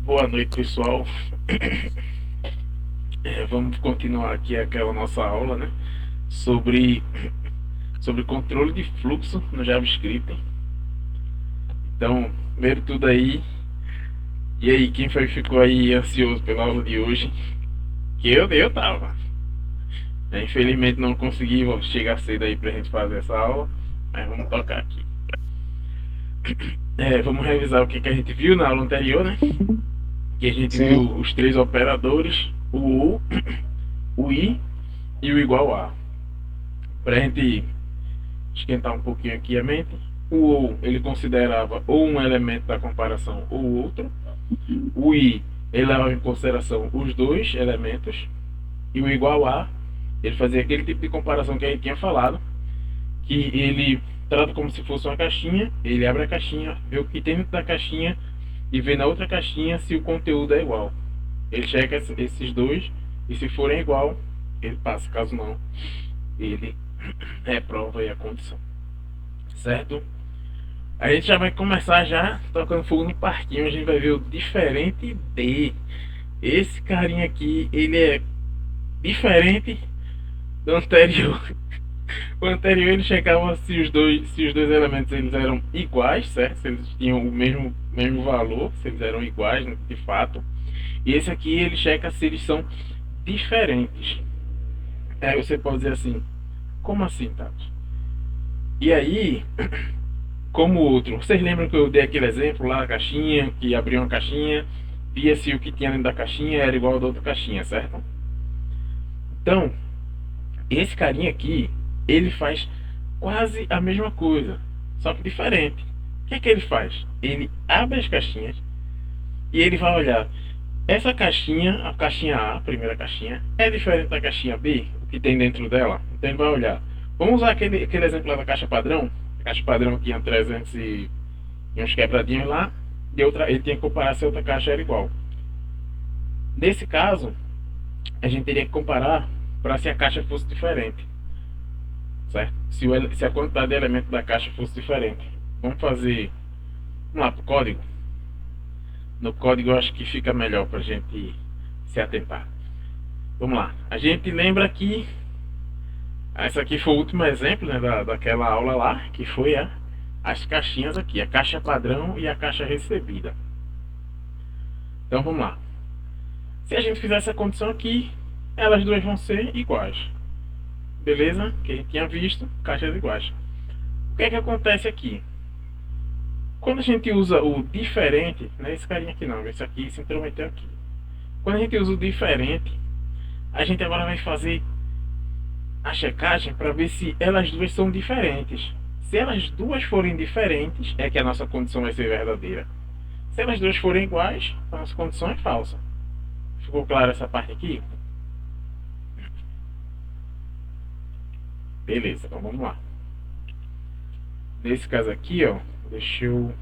Boa noite, pessoal. Vamos continuar aqui aquela nossa aula, né? Sobre, sobre controle de fluxo no JavaScript. Então, primeiro tudo aí. E aí, quem foi que ficou aí ansioso pela aula de hoje? Que eu tava. Infelizmente não consegui chegar cedo aí pra gente fazer essa aula. Mas vamos tocar aqui. Vamos revisar o que a gente viu na aula anterior, né? Que a gente viu Sim, os três operadores, o ou, o i e o igual a. Pra gente esquentar um pouquinho aqui a mente. O ou ele considerava ou um elemento da comparação ou outro. O i ele levava em consideração os dois elementos. E o igual a ele fazia aquele tipo de comparação que a gente tinha falado, que ele trata como se fosse uma caixinha, ele abre a caixinha, vê o que tem dentro da caixinha e vê na outra caixinha se o conteúdo é igual. Ele checa esses dois e se forem igual, ele passa, caso não, ele reprova aí a condição. Certo? A gente já vai começar já tocando fogo no parquinho. A gente vai ver o diferente D. Esse carinha aqui, ele é diferente do anterior. O anterior ele checava se os dois elementos eles eram iguais, certo? Se eles tinham o mesmo valor, se eles eram iguais de fato. E esse aqui ele checa se eles são diferentes. Aí você pode dizer assim, como assim, Tati? E aí, como o outro. Vocês lembram que eu dei aquele exemplo lá da caixinha, que abriu uma caixinha, via se o que tinha dentro da caixinha era igual ao da outra caixinha, certo? Então, esse carinha aqui, ele faz quase a mesma coisa, só que diferente. O que é que ele faz? Ele abre as caixinhas e ele vai olhar. Essa caixinha, a caixinha A, a primeira caixinha, é diferente da caixinha B, o que tem dentro dela. Então ele vai olhar. Vamos usar aquele exemplo lá da caixa padrão. A caixa padrão tinha 300 e uns quebradinhos lá, e outra, ele tinha que comparar se a outra caixa era igual. Nesse caso, a gente teria que comparar para se a caixa fosse diferente, certo? Se a quantidade de elementos da caixa fosse diferente. Vamos fazer, vamos lá para o código. No código eu acho que fica melhor para a gente se atentar. Vamos lá. A gente lembra que esse aqui foi o último exemplo, né, daquela aula lá, que foi as caixinhas aqui, a caixa padrão e a caixa recebida. Então vamos lá. Se a gente fizer essa condição aqui, elas duas vão ser iguais. Beleza? Que a gente tinha visto, caixas iguais. O que é que acontece aqui? Quando a gente usa o diferente, não é esse carinha aqui não, esse aqui se intrometeu aqui. Quando a gente usa o diferente, a gente agora vai fazer a checagem para ver se elas duas são diferentes. Se elas duas forem diferentes, é que a nossa condição vai ser verdadeira. Se elas duas forem iguais, a nossa condição é falsa. Ficou claro essa parte aqui? Beleza, então vamos lá. Nesse caso aqui, ó, deixa eu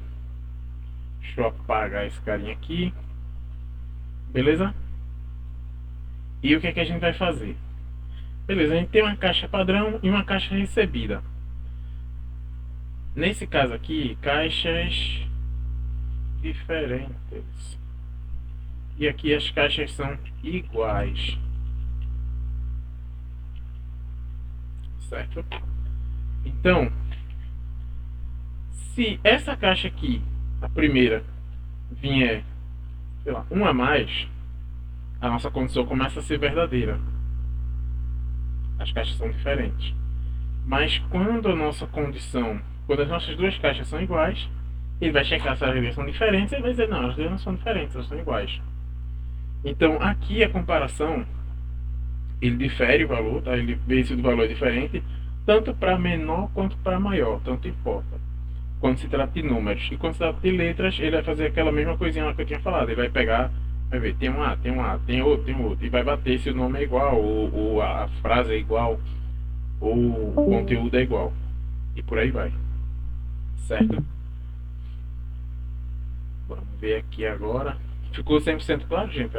apagar esse carinha aqui. Beleza? E o que é que a gente vai fazer? Beleza, a gente tem uma caixa padrão e uma caixa recebida. Nesse caso aqui, caixas diferentes. E aqui as caixas são iguais. Certo? Então, se essa caixa aqui, a primeira, vier, sei lá, um a mais, a nossa condição começa a ser verdadeira. As caixas são diferentes. Mas quando a nossa condição, quando as nossas duas caixas são iguais, ele vai checar se as duas são diferentes e vai dizer, não, as duas não são diferentes, elas são iguais. Então aqui a comparação, ele difere o valor, tá? Ele vê se o valor é diferente, tanto para menor quanto para maior, tanto importa. Quando se trata de números. E quando se trata de letras, ele vai fazer aquela mesma coisinha lá que eu tinha falado. Ele vai pegar, vai ver, tem um A, tem um A, tem outro, tem outro. E vai bater se o nome é igual, ou a frase é igual, ou o conteúdo é igual. E por aí vai. Certo? Vamos ver aqui agora. Ficou 100% claro, gente?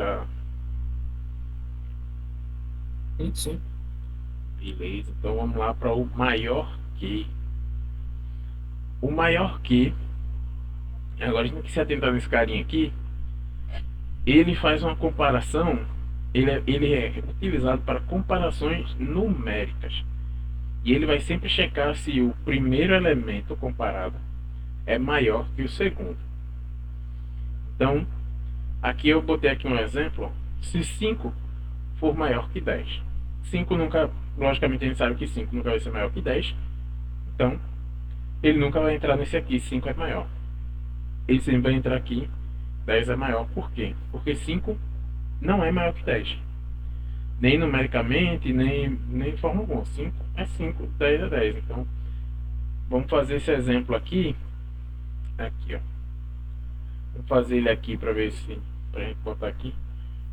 sim, sim. Beleza. Então vamos lá para o maior que. O maior que. Agora a gente tem que se atentar nesse carinha aqui. ele faz uma comparação, ele é utilizado para comparações numéricas. E ele vai sempre checar se o primeiro elemento comparado é maior que o segundo. Então, aqui eu botei aqui um exemplo. Se 5 for maior que 10, 5 nunca, logicamente a gente sabe que 5 nunca vai ser maior que 10. Então, ele nunca vai entrar nesse aqui, 5 é maior. Ele sempre vai entrar aqui, 10 é maior. Por quê? Porque 5 não é maior que 10. Nem numericamente, nem de forma alguma. 5 é 5, 10 é 10. Então, vamos fazer esse exemplo aqui. Aqui, ó. Vamos fazer ele aqui para ver se... Para gente botar aqui.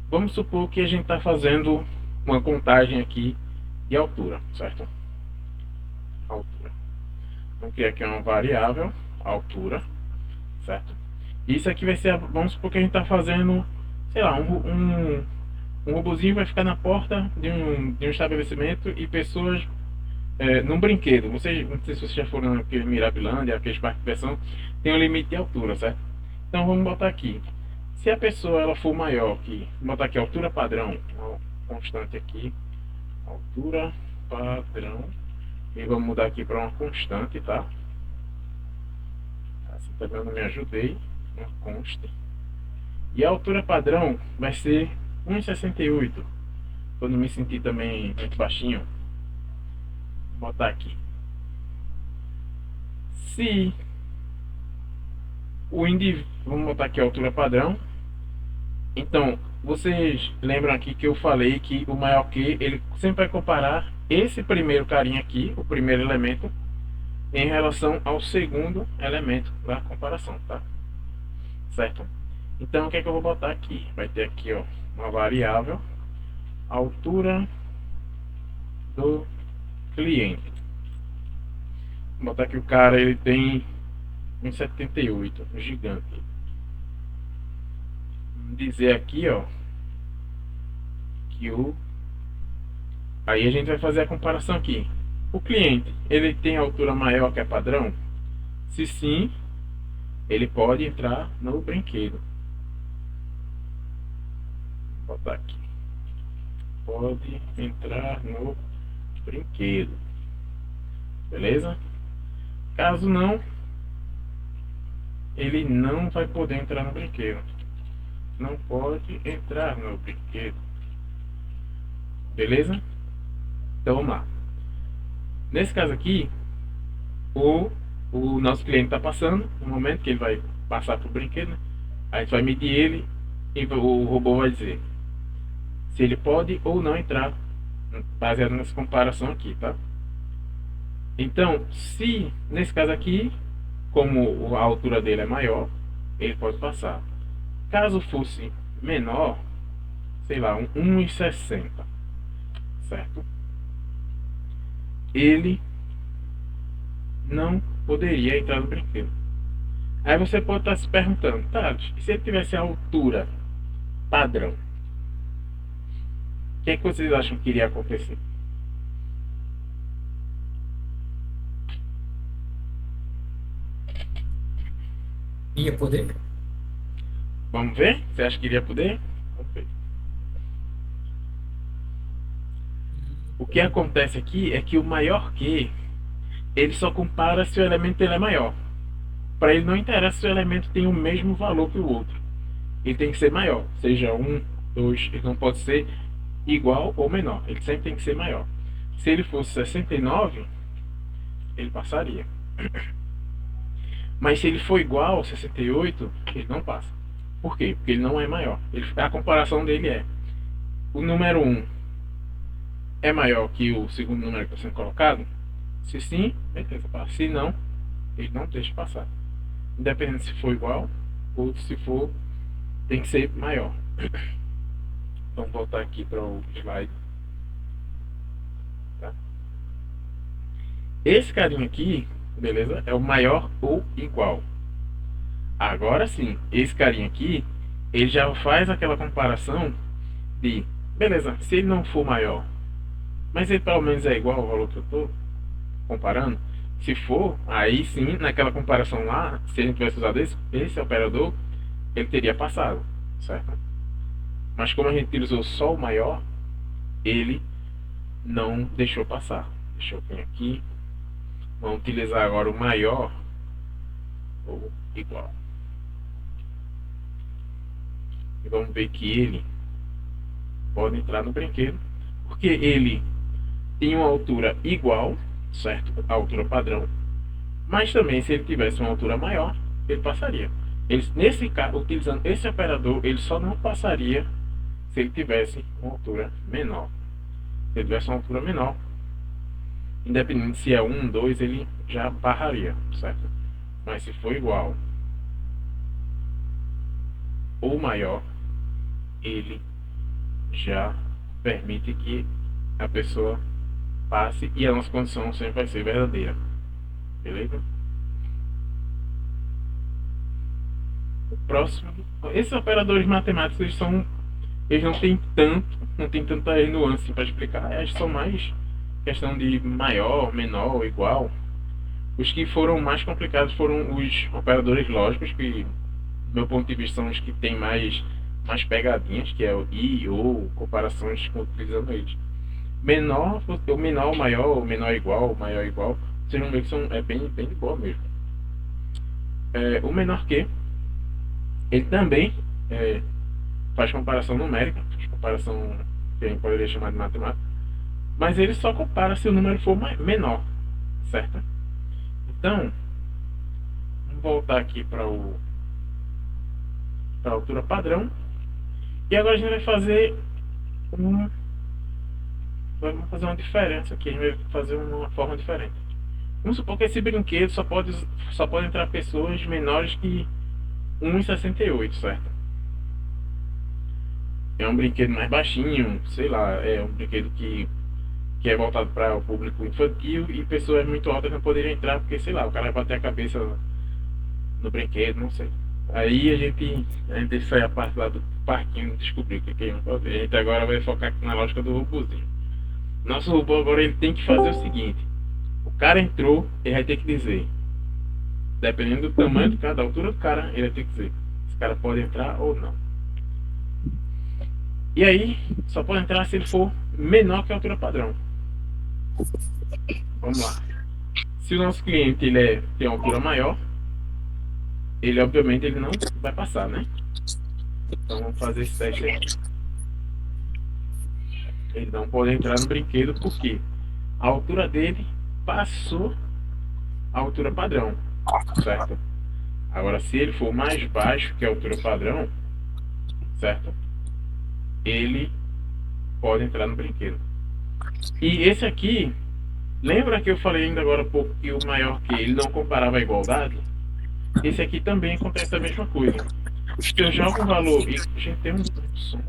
Vamos supor que a gente está fazendo uma contagem aqui de altura, certo? Altura. Vamos criar aqui uma variável, altura, certo? Isso aqui vai ser, vamos supor que a gente está fazendo, sei lá, um robozinho vai ficar na porta de um estabelecimento e pessoas num brinquedo. Vocês, não sei se vocês já foram naquele Mirabilândia, aqueles parques de diversão, tem um limite de altura, certo? Então vamos botar aqui. Se a pessoa ela for maior que, vou botar aqui altura padrão, uma constante aqui, altura padrão, e vamos mudar aqui para uma constante, tá? Assim também eu não me ajudei, uma consta. E a altura padrão vai ser 1,68. Quando me sentir também muito baixinho, vou botar aqui. Se o indivíduo, vamos botar aqui a altura padrão. Então, vocês lembram aqui que eu falei que o maior que ele sempre vai comparar esse primeiro carinha aqui, o primeiro elemento, em relação ao segundo elemento da comparação, tá? Certo? Então, o que é que eu vou botar aqui? Vai ter aqui, ó, uma variável, altura do cliente. Vou botar aqui o cara, ele tem 1,78, um gigante. Vamos dizer aqui, ó, que aí a gente vai fazer a comparação aqui. O cliente, ele tem altura maior que a padrão? Se sim, ele pode entrar no brinquedo. Vou botar aqui. Pode entrar no brinquedo. Beleza? Caso não, ele não vai poder entrar no brinquedo. Não pode entrar no brinquedo. Beleza? Então vamos lá. Nesse caso aqui, o nosso cliente está passando, no momento que ele vai passar para o brinquedo, né? A gente vai medir ele e o robô vai dizer se ele pode ou não entrar, baseado nessa comparação aqui, tá? Então, se nesse caso aqui, como a altura dele é maior, ele pode passar. Caso fosse menor, sei lá, 1,60, certo? Ele não poderia entrar no brinquedo. Aí você pode estar se perguntando, tá, e se ele tivesse a altura padrão, o que é que vocês acham que iria acontecer? Ia poder? Vamos ver? Você acha que iria poder? Vamos ver. O que acontece aqui é que o maior que ele só compara se o elemento dele é maior. Para ele não interessa se o elemento tem o mesmo valor que o outro. Ele tem que ser maior, seja 1, 2, ele não pode ser igual ou menor, ele sempre tem que ser maior. Se ele fosse 69, ele passaria. Mas se ele for igual a 68, ele não passa. Por quê? Porque ele não é maior. A comparação dele é: o número 1 é maior que o segundo número que está sendo colocado? Se sim, beleza, passa. Se não, ele não deixa passar. Independente se for igual ou se for, tem que ser maior. Vamos voltar aqui para o slide. Tá? Esse carinha aqui, beleza, é o maior ou igual. Agora sim, esse carinha aqui, ele já faz aquela comparação de, beleza, se ele não for maior, mas ele pelo menos é igual ao valor que eu estou comparando. Se for, aí sim, naquela comparação lá, se a gente tivesse usado esse operador, ele teria passado, certo? Mas como a gente utilizou só o maior, ele não deixou passar. Deixa eu vir aqui. Vamos utilizar agora o maior ou igual. E vamos ver que ele pode entrar no brinquedo, porque ele tem uma altura igual, certo? A altura padrão. Mas também, se ele tivesse uma altura maior, ele passaria. Ele, nesse caso, utilizando esse operador, ele só não passaria se ele tivesse uma altura menor. Se ele tivesse uma altura menor, independente se é 1, 2, ele já barraria, certo? Mas se for igual ou maior, ele já permite que a pessoa passe e a nossa condição sempre vai ser verdadeira. Beleza? O próximo. Esses operadores matemáticos eles não tem tanta nuance para explicar. Eles são mais questão de maior, menor, igual. Os que foram mais complicados foram os operadores lógicos, que, do meu ponto de vista, são os que tem mais pegadinhas, que é o i, ou comparações utilizando eles. Menor, o menor, o maior, o menor igual, o maior igual, vocês vão ver que é bem de boa mesmo. O menor que, ele também faz comparação numérica, comparação que a gente poderia chamar de matemática, mas ele só compara se o número for menor, certo? Então, vamos voltar aqui para a altura padrão, e agora a gente vai fazer vamos fazer uma diferença aqui, a gente vai fazer uma forma diferente. Vamos supor que esse brinquedo só pode entrar pessoas menores que 1,68, certo? É um brinquedo mais baixinho, sei lá, é um brinquedo que é voltado para o público infantil, e pessoas muito altas não poderiam entrar porque, sei lá, o cara vai bater a cabeça no brinquedo, não sei. Aí a gente sai a parte lá do parquinho, descobrir o que é fazer. A gente agora vai focar aqui na lógica do robôzinho. Nosso robô agora ele tem que fazer o seguinte: o cara entrou, ele vai ter que dizer, dependendo do tamanho do cara, da altura do cara, ele vai ter que dizer se o cara pode entrar ou não. E aí, só pode entrar se ele for menor que a altura padrão. Vamos lá. Se o nosso cliente tem uma altura maior, ele obviamente ele não vai passar, né? Então vamos fazer esse teste aqui. Ele não pode entrar no brinquedo porque a altura dele passou a altura padrão, certo? Agora, se ele for mais baixo que a altura padrão, certo? Ele pode entrar no brinquedo. E esse aqui, lembra que eu falei ainda agora há pouco que o maior que ele não comparava a igualdade? Esse aqui também acontece a mesma coisa. Se eu jogo um valor e a gente tem um som.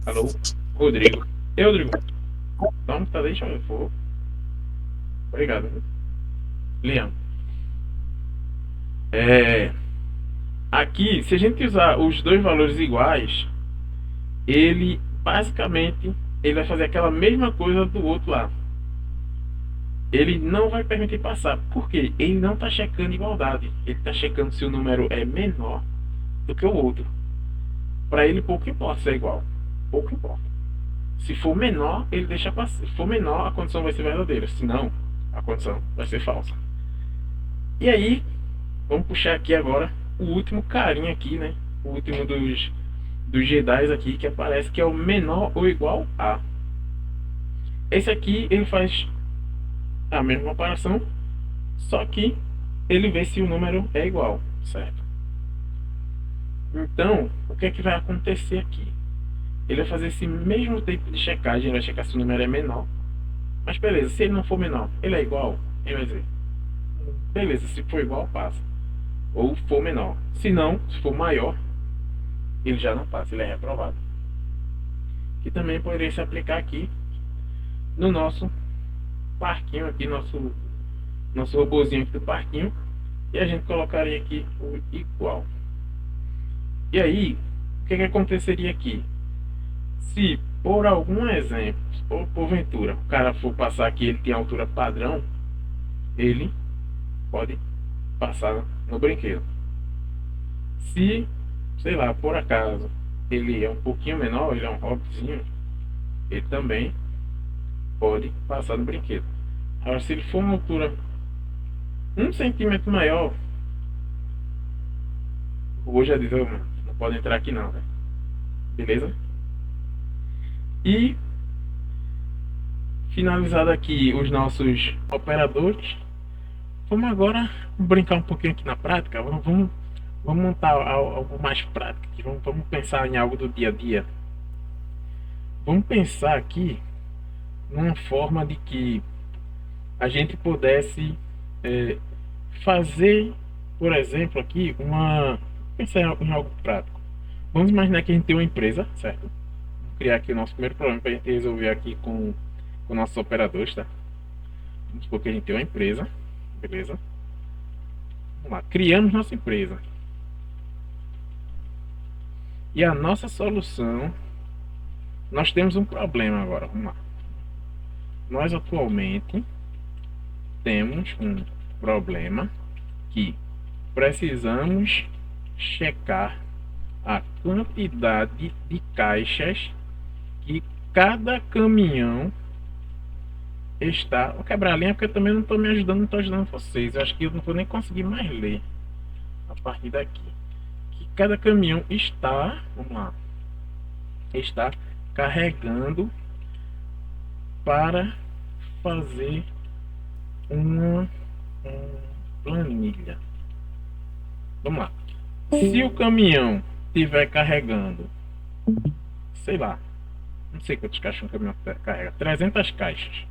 Alô? Rodrigo. Ei, Rodrigo. Então, tá, deixa eu for. Obrigado. Leão. Aqui, se a gente usar os dois valores iguais, ele basicamente ele vai fazer aquela mesma coisa do outro lá. Ele não vai permitir passar. Por quê? Ele não está checando igualdade. Ele está checando se o número é menor do que o outro. Para ele, pouco importa se é igual. Pouco importa. Se for menor, ele deixa passar. Se for menor, a condição vai ser verdadeira. Se não, a condição vai ser falsa. E aí, vamos puxar aqui agora o último carinha aqui, né? O último dos Jedi aqui que aparece, que é o menor ou igual a. Esse aqui, ele faz a mesma comparação, só que ele vê se o número é igual, certo? Então, o que é que vai acontecer aqui? Ele vai fazer esse mesmo tempo de checagem, ele vai checar se o número é menor. Mas beleza, se ele não for menor, ele é igual, ele vai dizer, beleza, se for igual, passa. Ou for menor. Se não, se for maior, ele já não passa, ele é reprovado. Que também poderia se aplicar aqui no nosso parquinho aqui, nosso robozinho aqui do parquinho, e a gente colocaria aqui o igual. E aí, o que aconteceria aqui? Se por algum exemplo, ou porventura, o cara for passar aqui, ele tem altura padrão, ele pode passar no brinquedo. Se, sei lá, por acaso, ele é um pouquinho menor, ele é um rockzinho, ele também pode passar do brinquedo. Agora, se ele for uma altura 1 centímetro maior, o Google já diz: "Ô, mano, não pode entrar aqui não, velho." Beleza? E finalizado aqui os nossos operadores, vamos agora brincar um pouquinho aqui na prática. Vamos montar algo mais prático aqui. Vamos pensar em algo do dia a dia. Vamos pensar aqui numa forma de que a gente pudesse é, fazer, por exemplo, aqui pensar em algo prático. Vamos imaginar que a gente tem uma empresa, certo? Vamos criar aqui o nosso primeiro problema para a gente resolver aqui com nossos operadores, tá? Vamos supor que a gente tem uma empresa, beleza? Vamos lá, criamos nossa empresa. E a nossa solução, nós temos um problema agora, vamos lá. Nós atualmente temos um problema que precisamos checar a quantidade de caixas que cada caminhão está. Vou quebrar a linha porque eu também não estou me ajudando, não estou ajudando vocês. Eu acho que eu não vou nem conseguir mais ler a partir daqui. Que cada caminhão está, vamos lá, está carregando para fazer uma planilha. Vamos lá. Se o caminhão estiver carregando, sei lá, não sei quantos caixas um caminhão carrega, 300 caixas.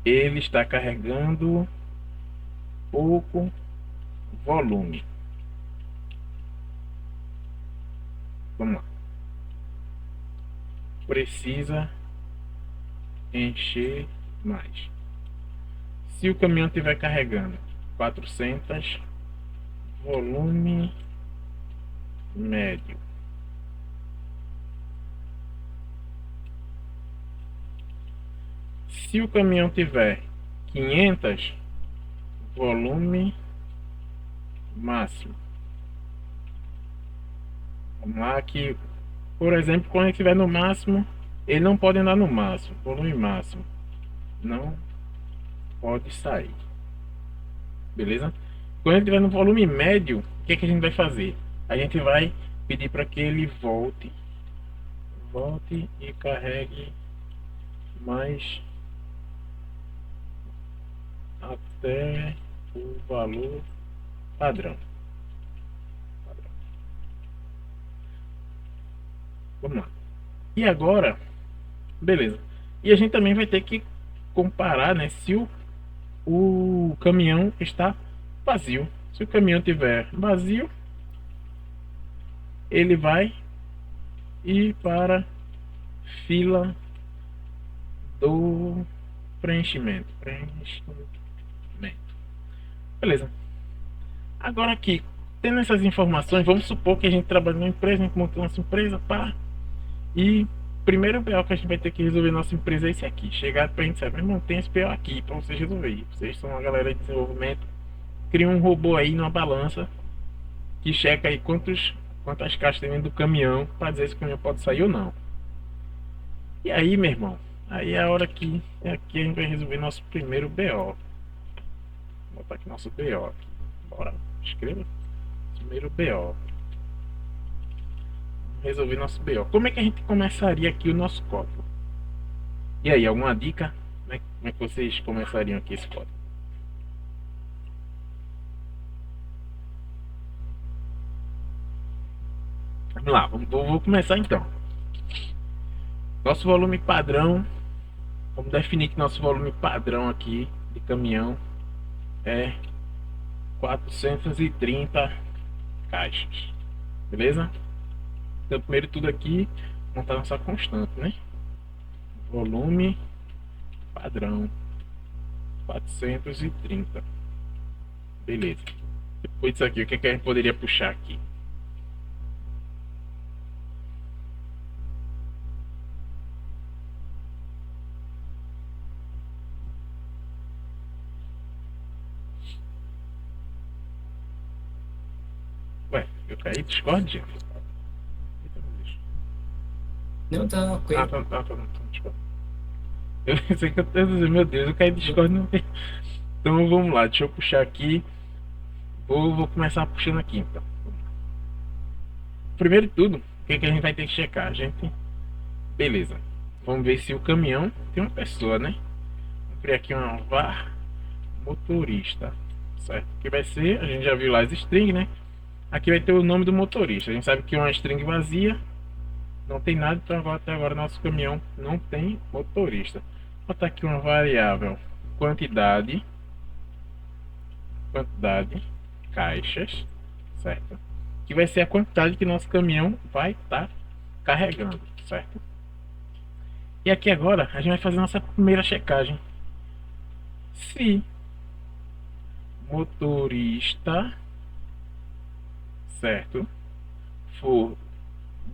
Ele está carregando pouco volume. Vamos lá. Precisa encher mais. Se o caminhão estiver carregando 400, volume médio. Se o caminhão tiver 500, volume máximo. Vamos lá que, por exemplo, quando ele estiver no máximo, ele não pode andar no máximo, volume máximo. Não pode sair. Beleza? Quando ele estiver no volume médio, o que a gente vai fazer? A gente vai pedir para que ele volte e carregue mais até o valor padrão. Vamos lá. E agora, beleza. E a gente também vai ter que comparar, né, se o caminhão está vazio. Se o caminhão tiver vazio, ele vai ir para fila do preenchimento. Beleza. Agora aqui, tendo essas informações, vamos supor que a gente trabalha numa empresa, a gente montou nossa empresa, pá. E primeiro BO que a gente vai ter que resolver nossa empresa é esse aqui. Chegar pra gente, sabe, irmão, tem esse BO aqui pra vocês resolver. Vocês são uma galera de desenvolvimento. Cria um robô aí numa balança que checa aí quantas caixas tem dentro do caminhão pra dizer se o caminhão pode sair ou não. E aí, meu irmão, aí é a hora que aqui a gente vai resolver nosso primeiro BO. Vou botar aqui nosso BO aqui. Bora, escreva. Primeiro BO. Resolver nosso BO. Como é que a gente começaria aqui o nosso código? E aí, alguma dica? Como é que vocês começariam aqui esse código? Vamos lá, vou começar então. Nosso volume padrão. Vamos definir que nosso volume padrão aqui de caminhão é 430 caixas. Beleza? Então, primeiro tudo aqui, montar nossa constante, né? Volume padrão 430. Beleza. Depois disso aqui, o que a gente poderia puxar aqui? Ué, eu caí aí, Discord, gente? Eita, meu Deus. Não, tá Ah, ok. tá no Discord. Eu pensei que eu ia dizer, meu Deus, eu caí no Discord não tem. Então vamos lá, deixa eu puxar aqui. Vou começar puxando aqui então. Primeiro de tudo, o que a gente vai ter que checar? A gente. Beleza. Vamos ver se o caminhão tem uma pessoa, né? Vou criar aqui uma var motorista. Certo? Que vai ser, a gente já viu lá as strings, né? Aqui vai ter o nome do motorista. A gente sabe que uma string vazia não tem nada, então agora, até agora nosso caminhão não tem motorista. Vou botar aqui uma variável quantidade, quantidade caixas, certo? Que vai ser a quantidade que nosso caminhão vai estar carregando, certo? E aqui agora a gente vai fazer nossa primeira checagem. Se motorista, certo, for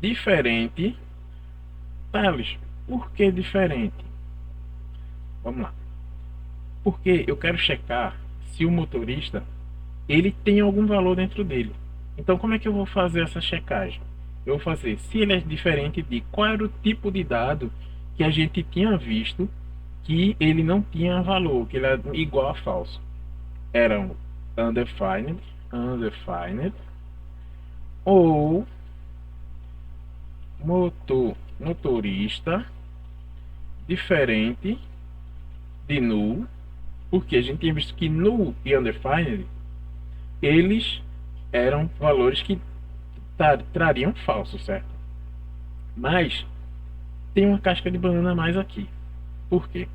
diferente, Thales, por que diferente? Vamos lá. Porque eu quero checar se o motorista ele tem algum valor dentro dele. Então, como é que eu vou fazer essa checagem? Eu vou fazer se ele é diferente de qual era o tipo de dado que a gente tinha visto que ele não tinha valor, que ele era igual a falso. Eram undefined, undefined ou motorista diferente de null, porque a gente tinha visto que null e undefined eles eram valores que trariam falso, certo? Mas tem uma casca de banana a mais aqui. Por quê?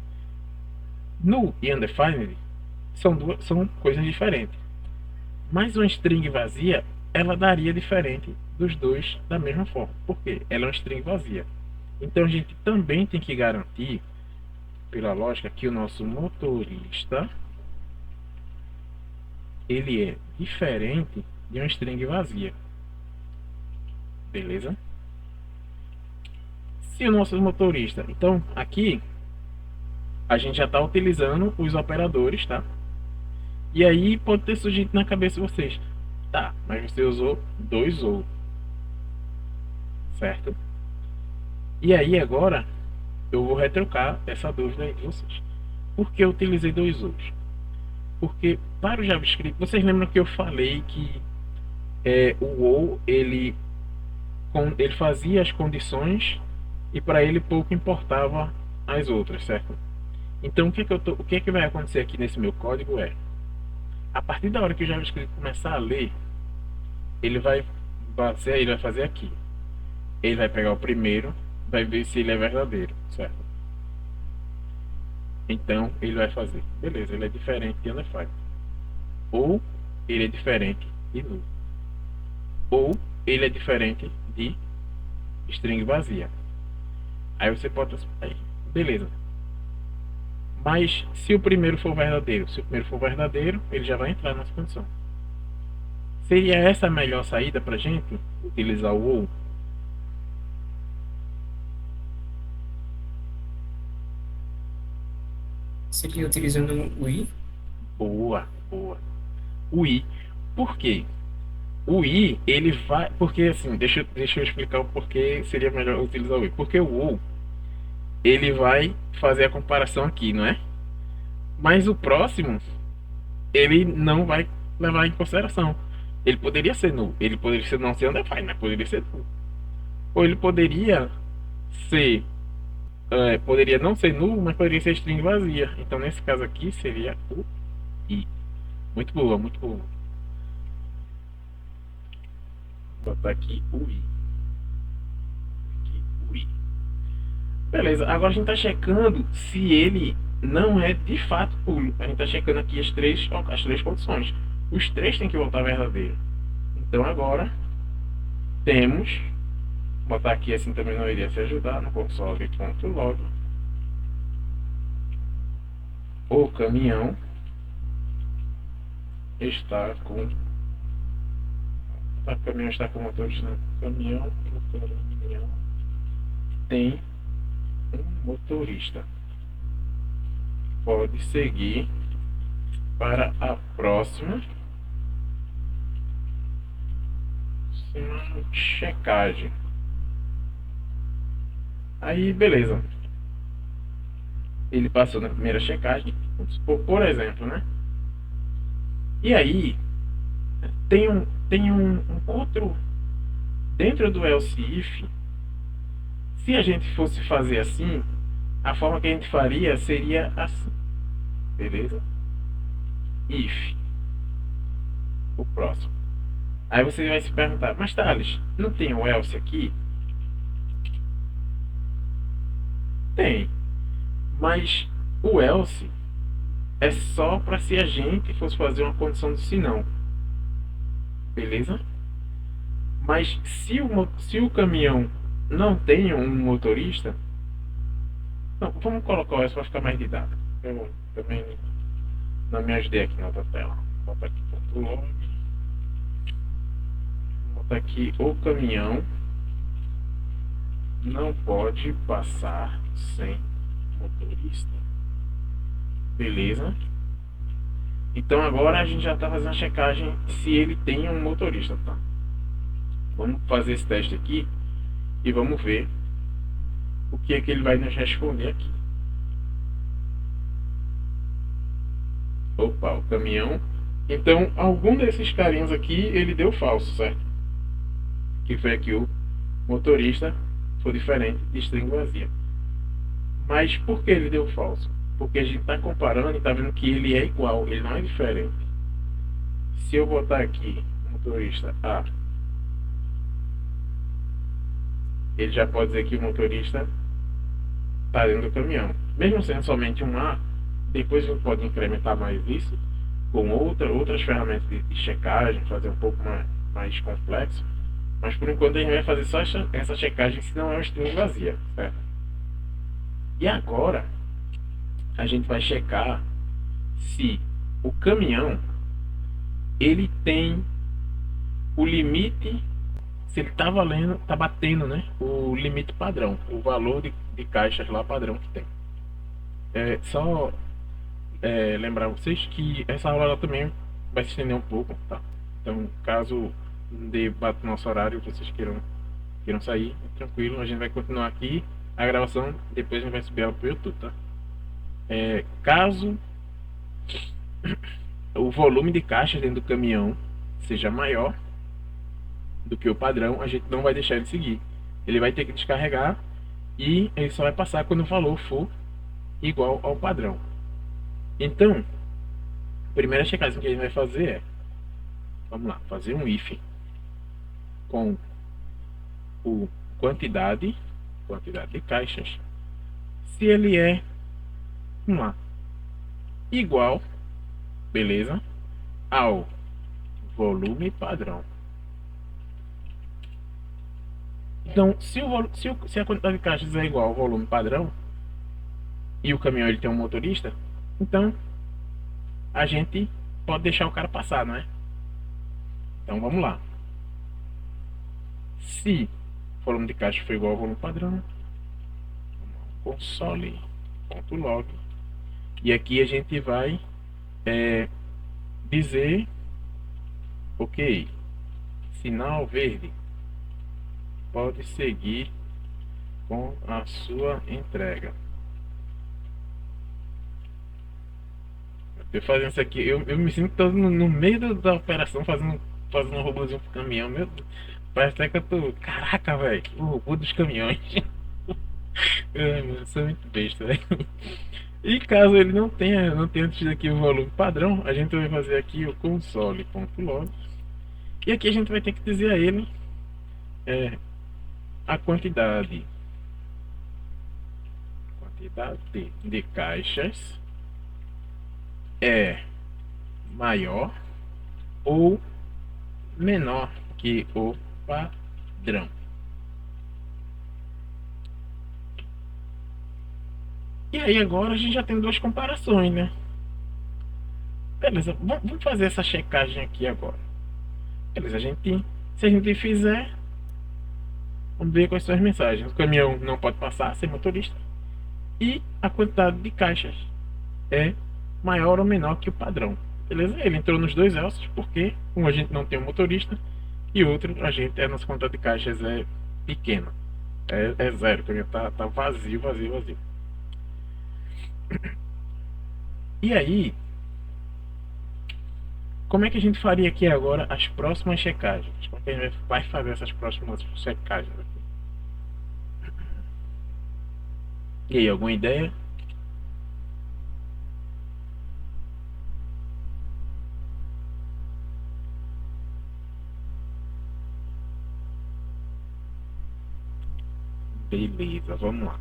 Null e undefined são coisas diferentes. Mas uma string vazia, ela daria diferente dos dois da mesma forma. Por quê? Ela é uma string vazia. Então a gente também tem que garantir, pela lógica, que o nosso motorista ele é diferente de uma string vazia. Beleza? Se o nosso motorista, então aqui a gente já está utilizando os operadores, tá? E aí pode ter surgido na cabeça de vocês, tá? Mas você usou dois ou, certo? E aí agora eu vou retrocar essa dúvida aí de vocês. Por que eu utilizei dois outros? Porque para o JavaScript, vocês lembram que eu falei que o ou ele fazia as condições e para ele pouco importava as outras, certo? Então o que é que vai acontecer aqui nesse meu código é, a partir da hora que o JavaScript começar a ler, ele vai fazer aqui. Ele vai pegar o primeiro, vai ver se ele é verdadeiro, certo? Então ele vai fazer, beleza, ele é diferente de undefined, ou ele é diferente de null, ou ele é diferente de string vazia. Aí você pode, aí, beleza. Mas se o primeiro for verdadeiro, ele já vai entrar nessa condição. Seria essa a melhor saída para gente utilizar o ou? Seria utilizando o i. Boa, boa. O i. Por quê? O i, ele vai. Porque assim, deixa eu explicar o porquê seria melhor utilizar o i. Porque o ou, ele vai fazer a comparação aqui, não é? Mas o próximo, ele não vai levar em consideração. Ele poderia ser null, ele poderia ser não ser undefined, mas poderia ser null. Ou ele poderia ser. Poderia não ser null, mas poderia ser string vazia. Então nesse caso aqui seria o i. Muito boa, muito boa. Vou botar aqui o i. Aqui, o i. Beleza, agora a gente está checando se ele não é de fato puro. A gente está checando aqui as três condições. Os três têm que voltar verdadeiro. Então agora temos, vou botar aqui assim também não iria se ajudar, no console.log. O caminhão está com. O caminhão está com motorista. O caminhão tem um motorista. Pode seguir para a próxima próxima checagem. Aí, beleza. Ele passou na primeira checagem, vamos supor, por exemplo, né? E aí, tem um outro dentro do else if. Se a gente fosse fazer assim, a forma que a gente faria seria assim, beleza? If, o próximo. Aí você vai se perguntar, mas Thales, não tem o else aqui? Tem, mas o else é só para se a gente fosse fazer uma condição de se não, beleza? Mas se o caminhão não tem um motorista, não, vamos colocar essa para ficar mais didático. Eu também não me ajudei aqui na outra tela. Vou botar aqui ponto log. Vou botar aqui o caminhão não pode passar sem motorista. Beleza? Então agora a gente já está fazendo a checagem se ele tem um motorista, tá? Vamos fazer esse teste aqui e vamos ver o que é que ele vai nos responder aqui. Opa, o caminhão. Então, algum desses carinhos aqui ele deu falso, certo? Que foi aqui o motorista foi diferente de string vazia. Mas por que ele deu falso? Porque a gente está comparando e está vendo que ele é igual, ele não é diferente. Se eu botar aqui motorista A, ele já pode dizer que o motorista está dentro do caminhão. Mesmo sendo somente um A, depois a gente pode incrementar mais isso com outras ferramentas de checagem, fazer um pouco mais complexo. Mas por enquanto a gente vai fazer só essa checagem se não é uma string vazia, certo? E agora a gente vai checar se o caminhão ele tem o limite, se ele está valendo, está batendo, né, o limite padrão, o valor de caixas lá padrão que tem. Só lembrar vocês que essa aula ela também vai se estender um pouco, tá? Então caso debate no nosso horário, vocês queiram sair, tranquilo, a gente vai continuar aqui a gravação, depois a gente vai subir ela pro YouTube, tá? Caso o volume de caixas dentro do caminhão seja maior do que o padrão, a gente não vai deixar ele seguir. Ele vai ter que descarregar e ele só vai passar quando o valor for igual ao padrão. Então, a primeira checagem que a gente vai fazer é, vamos lá, fazer um if com o quantidade de caixas, se ele é, vamos lá, igual, beleza, ao volume padrão. Então, se a quantidade de caixas é igual ao volume padrão e o caminhão ele tem um motorista, então a gente pode deixar o cara passar, não é? Então vamos lá. Se o volume de caixa for igual ao volume padrão, console.log, e aqui a gente vai dizer ok, sinal verde, pode seguir com a sua entrega. Eu fazendo isso aqui, eu me sinto todo no meio da operação fazendo um robôzinho pro caminhão, meu Deus. Parece até que eu tô. Caraca, velho, o robô dos caminhões. Ai, mano, eu sou muito besta, velho. E caso ele não tenha antes aqui o volume padrão, a gente vai fazer aqui o console.log. E aqui a gente vai ter que dizer a ele a quantidade de caixas é maior ou menor que o padrão. E aí agora a gente já tem duas comparações, né? Beleza, vamos fazer essa checagem aqui agora. Beleza, se a gente fizer, vamos ver quais são as mensagens. O caminhão não pode passar sem motorista e a quantidade de caixas é maior ou menor que o padrão. Beleza? Ele entrou nos dois elsos porque, como a gente não tem um motorista, E outro, a nossa conta de caixas é pequena. É zero, porque tá vazio, vazio, vazio. E aí, como é que a gente faria aqui agora as próximas checagens? Como é que a gente vai fazer essas próximas checagens aqui? E aí, alguma ideia? Beleza, vamos lá.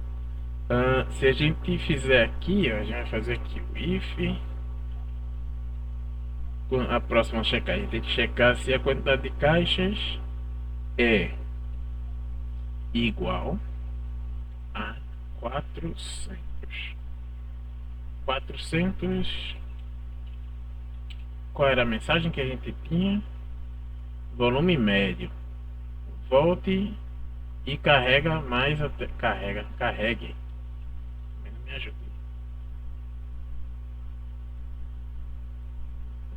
Se a gente fizer aqui, ó, a gente vai fazer aqui o if. Com a próxima checagem, tem que checar se a quantidade de caixas é igual a 400. 400. Qual era a mensagem que a gente tinha? Volume médio. Volte e carrega mais até. Carregue. Me ajude.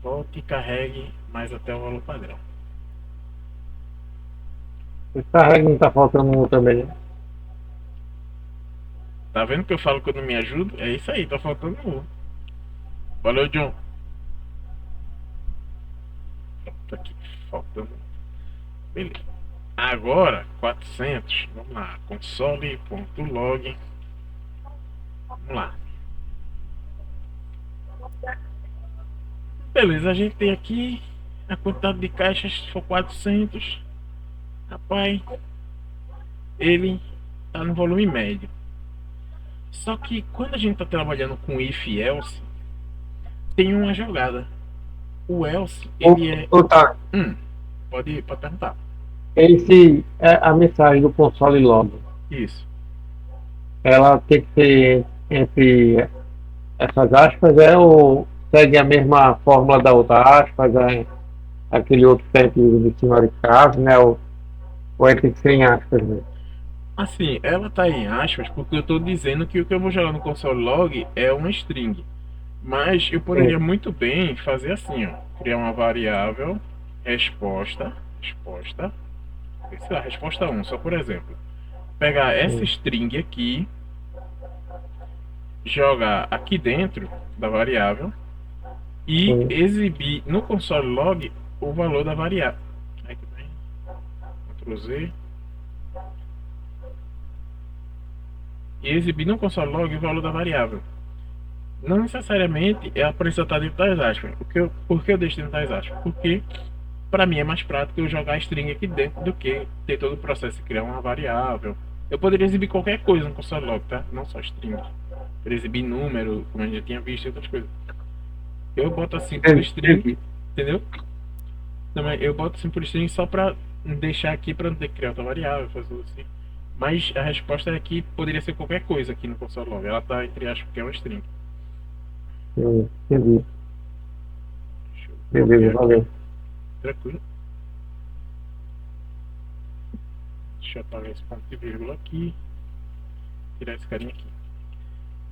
Volte e carregue mais até o valor padrão. Esse carrega não tá faltando um também, né? Tá vendo que eu falo que eu não me ajudo? É isso aí, tá faltando um. Valeu, John. Pronto, aqui, faltando. Beleza. Agora, 400. Vamos lá. Console.log. Vamos lá. Beleza, a gente tem aqui a quantidade de caixas, se for 400. Rapaz, ele tá no volume médio. Só que quando a gente está trabalhando com if e else, tem uma jogada. O else, ele é. Tá, Pode perguntar. esse é a mensagem do console log. Isso. Ela tem que ser entre essas aspas, ou segue a mesma fórmula da outra aspas, aquele outro tempo de cima de caso, né? Ou tem que ser em aspas mesmo. Assim, ela tá em aspas porque eu estou dizendo que o que eu vou jogar no console log é uma string. Mas eu poderia muito bem fazer assim, ó. Criar uma variável resposta, sei lá, resposta 1, só por exemplo. Pegar essa string aqui, jogar aqui dentro da variável e exibir no console log o valor da variável. Aí que vem. Ctrl Z. E exibir no console log o valor da variável. Não necessariamente ela precisa estar dentro das aspas. Por que eu deixo dentro das aspas? Porque para mim é mais prático eu jogar a string aqui dentro do que ter todo o processo de criar uma variável. Eu poderia exibir qualquer coisa no console log, tá? Não só string. Poderia exibir número, como a gente já tinha visto, e outras coisas. Eu boto assim por string, entendeu? Também eu boto assim por string só para deixar aqui para não ter que criar outra variável, fazer tudo assim. Mas a resposta é que poderia ser qualquer coisa aqui no console log. Ela tá entre aspas porque é uma string. Entendi. Beleza, valeu. Tranquilo. Deixa eu apagar esse ponto de vírgula aqui. Tirar esse carinha aqui.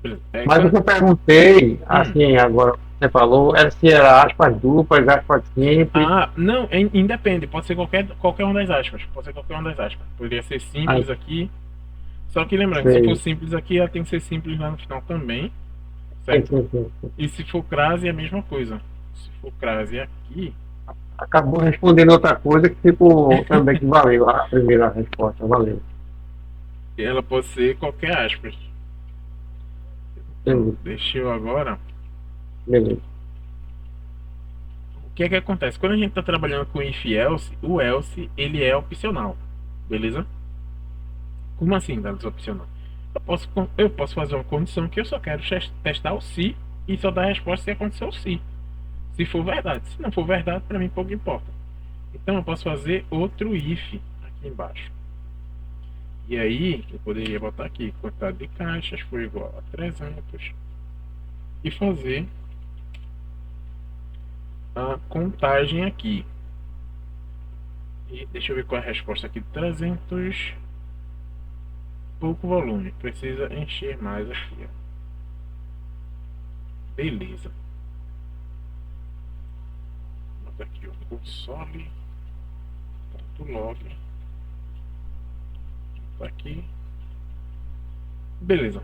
Beleza. Mas o que eu perguntei, assim, agora você falou, era se era aspas duplas, aspas simples. Não, independe. Pode ser qualquer uma das aspas. Pode ser qualquer uma das aspas. Poderia ser simples aqui. Só que lembrando, se for simples aqui, ela tem que ser simples lá no final também. Certo? Sim. E se for crase, é a mesma coisa. Se for crase aqui. Acabou respondendo outra coisa que ficou também que valeu a primeira resposta, valeu. Ela pode ser qualquer aspas. Entendi. Deixa eu agora. Beleza. O que é que acontece? Quando a gente está trabalhando com if else, o else ele é opcional. Beleza? Como assim, dados opcional? Eu posso fazer uma condição que eu só quero testar o se e só dar a resposta se acontecer o se for verdade. Se não for verdade, para mim pouco importa. Então eu posso fazer outro if aqui embaixo. E aí eu poderia botar aqui quantidade de caixas foi igual a 300 e fazer a contagem aqui. E deixa eu ver qual é a resposta aqui. 300. Pouco volume, precisa encher mais aqui, ó. Beleza. Bota aqui o console. log. Tá aqui. Beleza.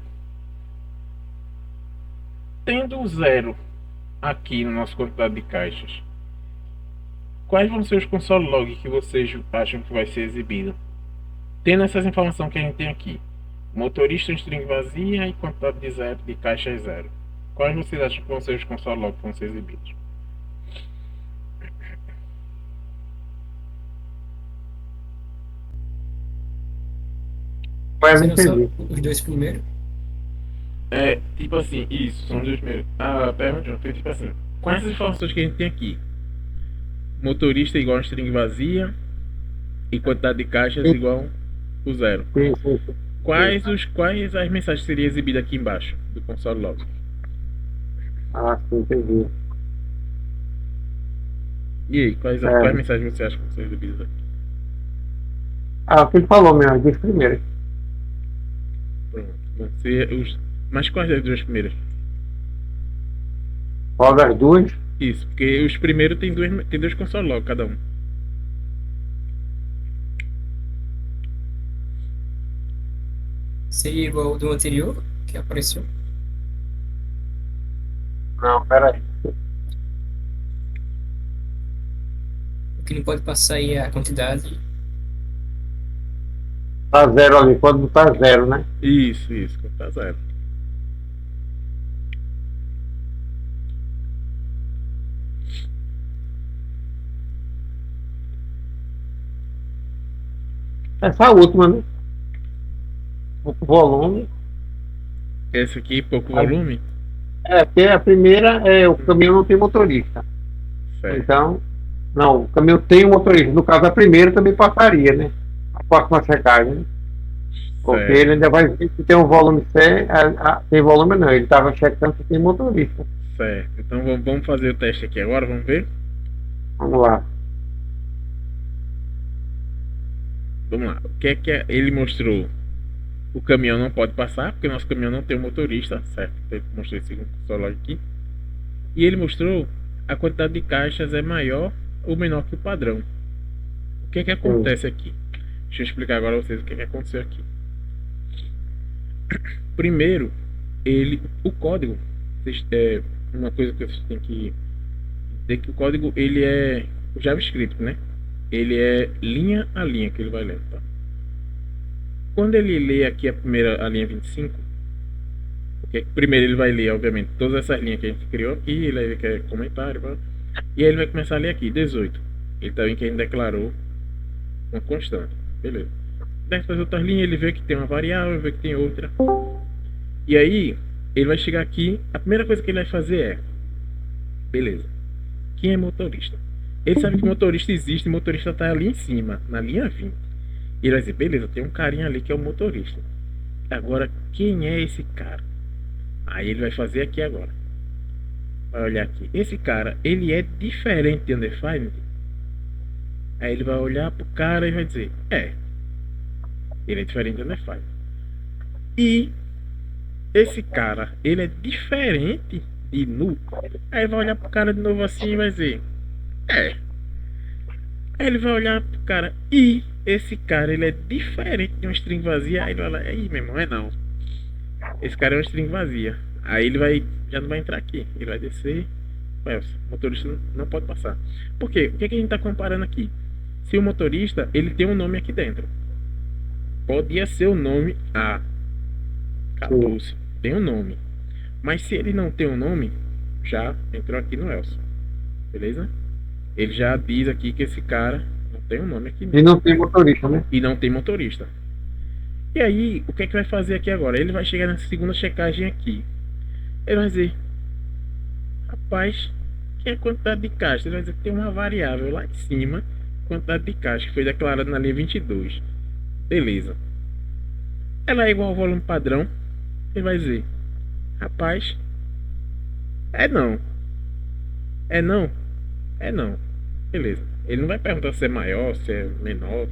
Tendo 0 aqui na nossa quantidade de caixas, quais vão ser os console log que vocês acham que vai ser exibido? Tendo essas informações que a gente tem aqui, motorista string vazia e quantidade de zero de caixa é 0. Quais vocês acham que vão ser os console log que vão ser exibidos? Mas Você não não sabe entendi. os dois primeiros? É, tipo assim, isso, são os dois primeiros. A pergunta foi tipo assim: quais as informações que a gente tem aqui? Motorista igual a string vazia e quantidade de caixas Sim. igual o 0. Sim, sim, sim. Quais as mensagens seriam exibidas aqui embaixo do console log? Ah, sim, entendi. E aí, quais É. mensagens você acha que vão ser exibidas aqui? Ah, o que ele falou mesmo, as duas primeiras. Pronto, vão ser os. Mas quais das duas primeiras? Qual das duas? Isso, porque os primeiros tem dois console log cada um. Seria igual ao do anterior, que apareceu? Não, peraí. O que não pode passar aí é a quantidade. Tá 0 ali, pode botar 0, né? Isso, tá 0. Essa última, né? O volume. Esse aqui, pouco volume? É, porque a primeira é o caminhão não tem motorista. Certo. Então, não, o caminhão tem um motorista. No caso, a primeira também passaria, né? A próxima checagem, né? Porque Certo. ele ainda vai ver se tem um volume C, tem volume não, ele estava checando se tem motorista. Certo. Então vamos fazer o teste aqui agora, vamos ver? Vamos lá. Vamos lá. O que é ele mostrou? O caminhão não pode passar, porque o nosso caminhão não tem um motorista, certo? Então, ele mostrou esse console log aqui. E ele mostrou a quantidade de caixas é maior ou menor que o padrão. O que acontece aqui? Deixa eu explicar agora a vocês o que aconteceu aqui. Primeiro, o código, é uma coisa que vocês têm que entender, que o código ele é o JavaScript, né? Ele é linha a linha que ele vai ler, tá? Quando ele lê aqui a linha 25, porque primeiro ele vai ler, obviamente, todas essas linhas que a gente criou aqui, ele vai ver que é comentário, e aí ele vai começar a ler aqui, 18. Ele tá vendo que a gente declarou uma constante, beleza. Dessas outras linhas ele vê que tem uma variável, vê que tem outra. E aí, ele vai chegar aqui, a primeira coisa que ele vai fazer é, beleza, quem é motorista? Ele sabe que motorista existe, o motorista tá ali em cima, na linha 20. E ele vai dizer, beleza, tem um carinha ali que é o motorista. Agora, quem é esse cara? Aí ele vai fazer aqui agora. Vai olhar aqui. Esse cara, ele é diferente de undefined? Aí ele vai olhar pro cara e vai dizer, ele é diferente de undefined. E esse cara, ele é diferente de null? Aí ele vai olhar pro cara de novo assim e vai dizer, Aí ele vai olhar pro cara e esse cara ele é diferente de uma string vazia. Aí ele vai lá, aí meu irmão, não. Esse cara é uma string vazia. Aí ele vai, já não vai entrar aqui. Ele vai descer. O motorista não pode passar. Por quê? O que a gente está comparando aqui? Se o motorista ele tem um nome aqui dentro, podia ser o nome acabou-se. Tem um nome. Mas se ele não tem um nome, já entrou aqui no else. Beleza? Ele já diz aqui que esse cara não tem um nome aqui. E não tem motorista, né? E não tem motorista. E aí, o que vai fazer aqui agora? Ele vai chegar na segunda checagem aqui. Ele vai dizer, rapaz, que é a quantidade de caixa? Ele vai dizer que tem uma variável lá em cima, quantidade de caixa, que foi declarada na linha 22. Beleza. Ela é igual ao volume padrão. Ele vai dizer, rapaz, é não. É não. É não. Beleza. Ele não vai perguntar se é maior, se é menor.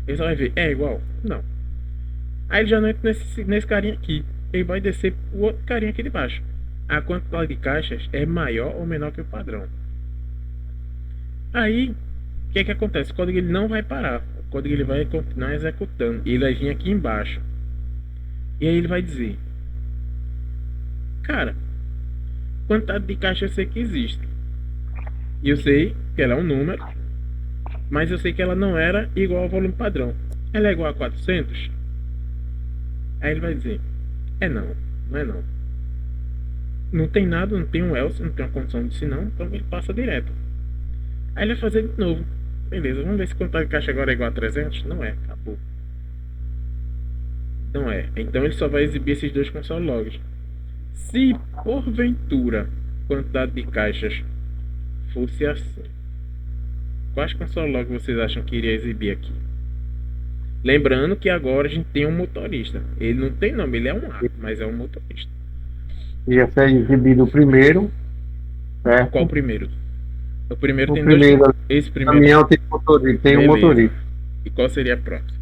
Ele só vai ver, é igual? Não. Aí ele já não entra nesse carinha aqui. Ele vai descer o outro carinha aqui de baixo. A quantidade de caixas é maior ou menor que o padrão. Aí, o que é que acontece? O código ele não vai parar. O código ele vai continuar executando. Ele vai vir aqui embaixo. E aí ele vai dizer: cara, quantidade de caixa eu sei que existe. E eu sei que ela é um número. Mas eu sei que ela não era igual ao volume padrão. Ela é igual a 400? Aí ele vai dizer: é não, não é não. Não tem nada, não tem um else, não tem uma condição de se não. Então ele passa direto. Aí ele vai fazer de novo. Beleza, vamos ver se quantidade de caixa agora é igual a 300. Não é, acabou. Não é. Então ele só vai exibir esses dois console logs. Se porventura quantidade de caixas fosse assim, quais console logs vocês acham que iria exibir aqui? Lembrando que agora a gente tem um motorista. Ele não tem nome, ele é um A, mas é um motorista. Ia ser exibido o primeiro, certo? Qual o primeiro? O primeiro O tem primeiro, dois. Esse o primeiro caminhão tem motorista, tem um Beleza. motorista. E qual seria a próxima?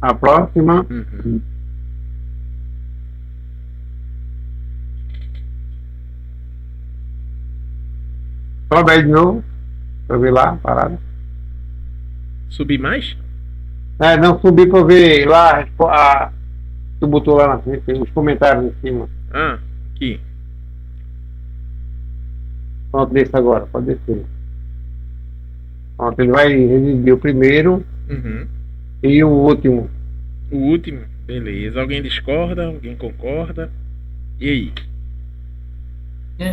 A próxima, Uhum. sobe aí de novo, pra eu ver lá, parada. Subir mais? Não, subi pra eu ver lá, tu botou lá na frente, tem os comentários em cima. Ah, aqui. Pronto, desce agora, pode descer. Pronto, ele vai exibir o primeiro Uhum. e o último. O último, beleza. Alguém discorda? Alguém concorda? E aí?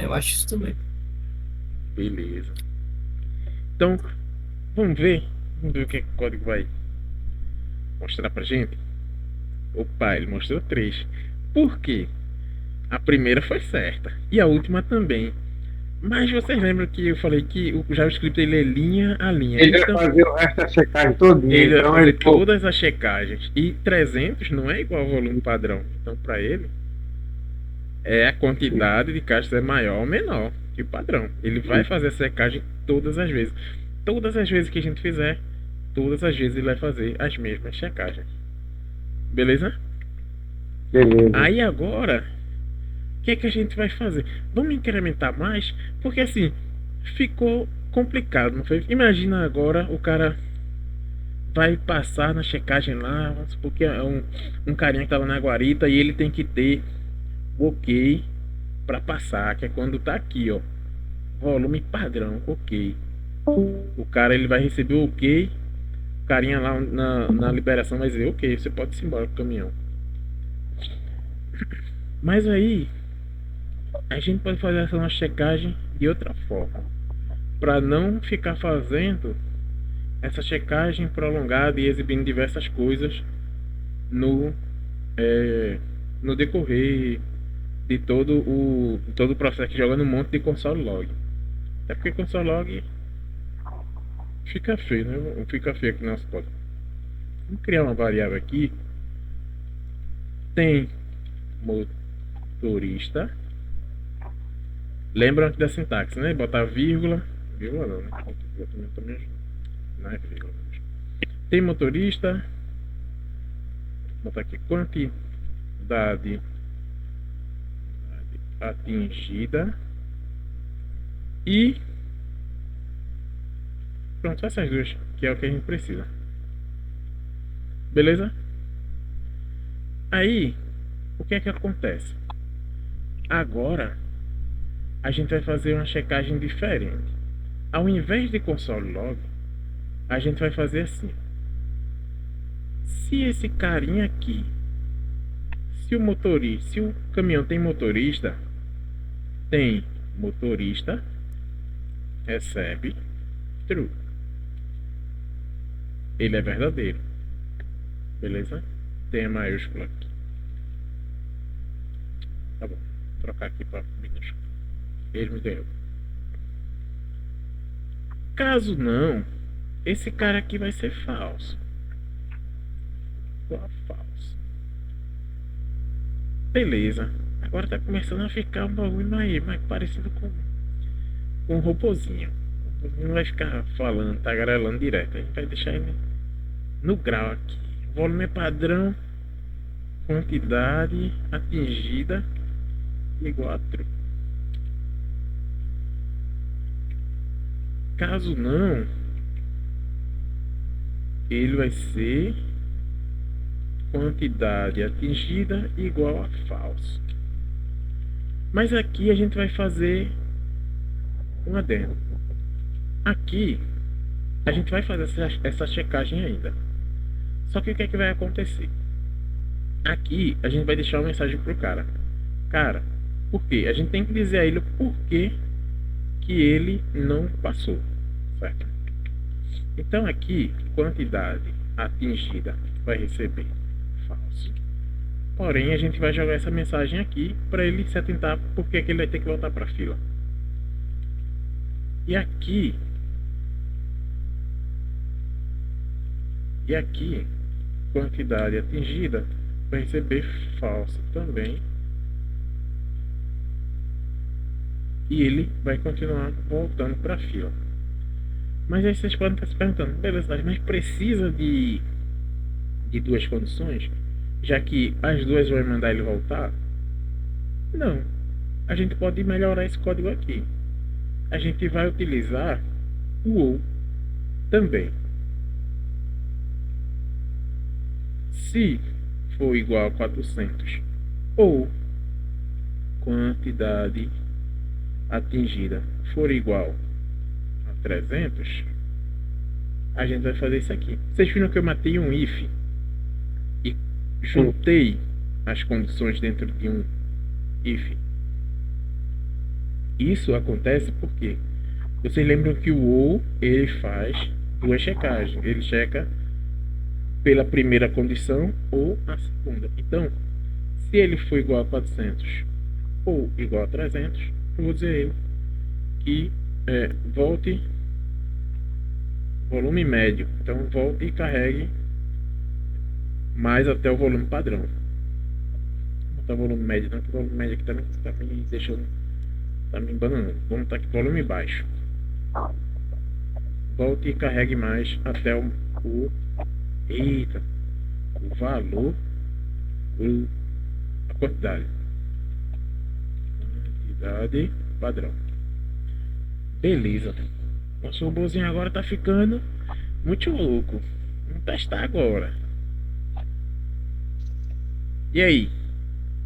Eu acho isso também. Beleza. Então, vamos ver. Vamos ver o que o código vai mostrar pra gente. Opa, ele mostrou 3. Por quê? A primeira foi certa. E a última também. Mas vocês lembram que eu falei que o JavaScript ele é linha a linha. Ele Então, vai fazer o resto da checagem todinha. ele vai Então fazer ele todas as checagens. E 300 não é igual ao volume padrão. Então, para ele, a quantidade de caixas é maior ou menor que o padrão. Ele vai fazer a checagem todas as vezes. Todas as vezes que a gente fizer, todas as vezes ele vai fazer as mesmas checagens. Beleza? Beleza. Aí agora, o que é que a gente vai fazer? Vamos incrementar mais? Porque assim, ficou complicado, não foi? Imagina agora o cara vai passar na checagem lá, vamos supor que é um carinha que estava na guarita e ele tem que ter o ok para passar, que é quando tá aqui, ó, volume padrão, ok. O cara ele vai receber o ok, o carinha lá na liberação vai dizer, ok, você pode ir embora com o caminhão. Mas aí a gente pode fazer essa nossa checagem de outra forma, para não ficar fazendo essa checagem prolongada e exibindo diversas coisas no decorrer de todo o processo, que jogando um monte de console log. Até porque console log fica feio, né? Fica feio aqui no nosso código. Vamos criar uma variável aqui. Tem motorista. Lembra da sintaxe, né? Botar vírgula. Vírgula não, né? Também não é vírgula. Tem motorista. Vou botar aqui quantidade atingida. E pronto, essas duas, que é o que a gente precisa. Beleza? Aí, o que é que acontece? Agora a gente vai fazer uma checagem diferente. Ao invés de console log, a gente vai fazer assim. Se esse carinha aqui, se o caminhão tem motorista recebe true. Ele é verdadeiro. Beleza? Tem a maiúscula aqui. Tá bom. Vou trocar aqui para minúscula. Ele me ganhou. Caso não, esse cara aqui vai ser falso. Falso. Beleza. Agora tá começando a ficar um bagulho mais parecido com um robozinho. O robozinho não vai ficar falando, tagarelando direto. A gente vai deixar ele no grau aqui. Volume padrão, quantidade atingida igual a true. Caso não, ele vai ser quantidade atingida igual a falso. Mas aqui a gente vai fazer um adendo. Aqui a gente vai fazer essa checagem ainda. Só que o que é que vai acontecer? Aqui a gente vai deixar uma mensagem pro cara. Cara, por quê? A gente tem que dizer a ele o porquê que ele não passou, certo? Então aqui, quantidade atingida vai receber falso. Porém, a gente vai jogar essa mensagem aqui para ele se atentar porque que ele vai ter que voltar para a fila. E aqui, quantidade atingida vai receber falso também. E ele vai continuar voltando para a fila. Mas aí vocês podem estar se perguntando, beleza, mas precisa de duas condições, já que as duas vão mandar ele voltar? Não. A gente pode melhorar esse código aqui. A gente vai utilizar o ou também. Se for igual a 400 ou quantidade atingida for igual a 300, a gente vai fazer isso aqui. Vocês viram que eu matei um if e juntei as condições dentro de um if? Isso acontece porque vocês lembram que o ou ele faz duas checagens. Ele checa pela primeira condição ou a segunda. Então, se ele for igual a 400 ou igual a 300, eu vou dizer a ele que volte volume médio. Então volte e carregue mais até o volume padrão. Vou botar volume médio, não, que o volume médio aqui também está me deixando, está me embananando. Vamos botar aqui volume baixo. Volte e carregue mais até o valor, a quantidade padrão. Beleza. Nosso robôzinho agora tá ficando muito louco. Vamos testar agora. E aí?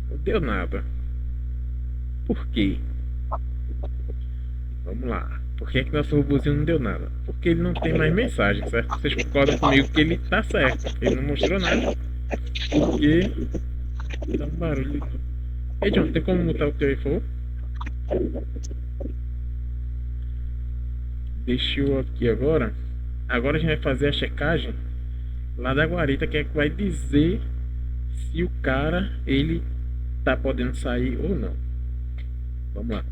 Não deu nada. Por quê? Vamos lá. Por que nosso robôzinho não deu nada? Porque ele não tem mais mensagem, certo? Vocês concordam comigo que ele tá certo. Ele não mostrou nada. Porque dá um barulho. Ei, John, tem como mutar o teu iPhone? Deixa eu aqui agora. Agora a gente vai fazer a checagem lá da guarita, que é que vai dizer se o cara ele tá podendo sair ou não. Vamos lá.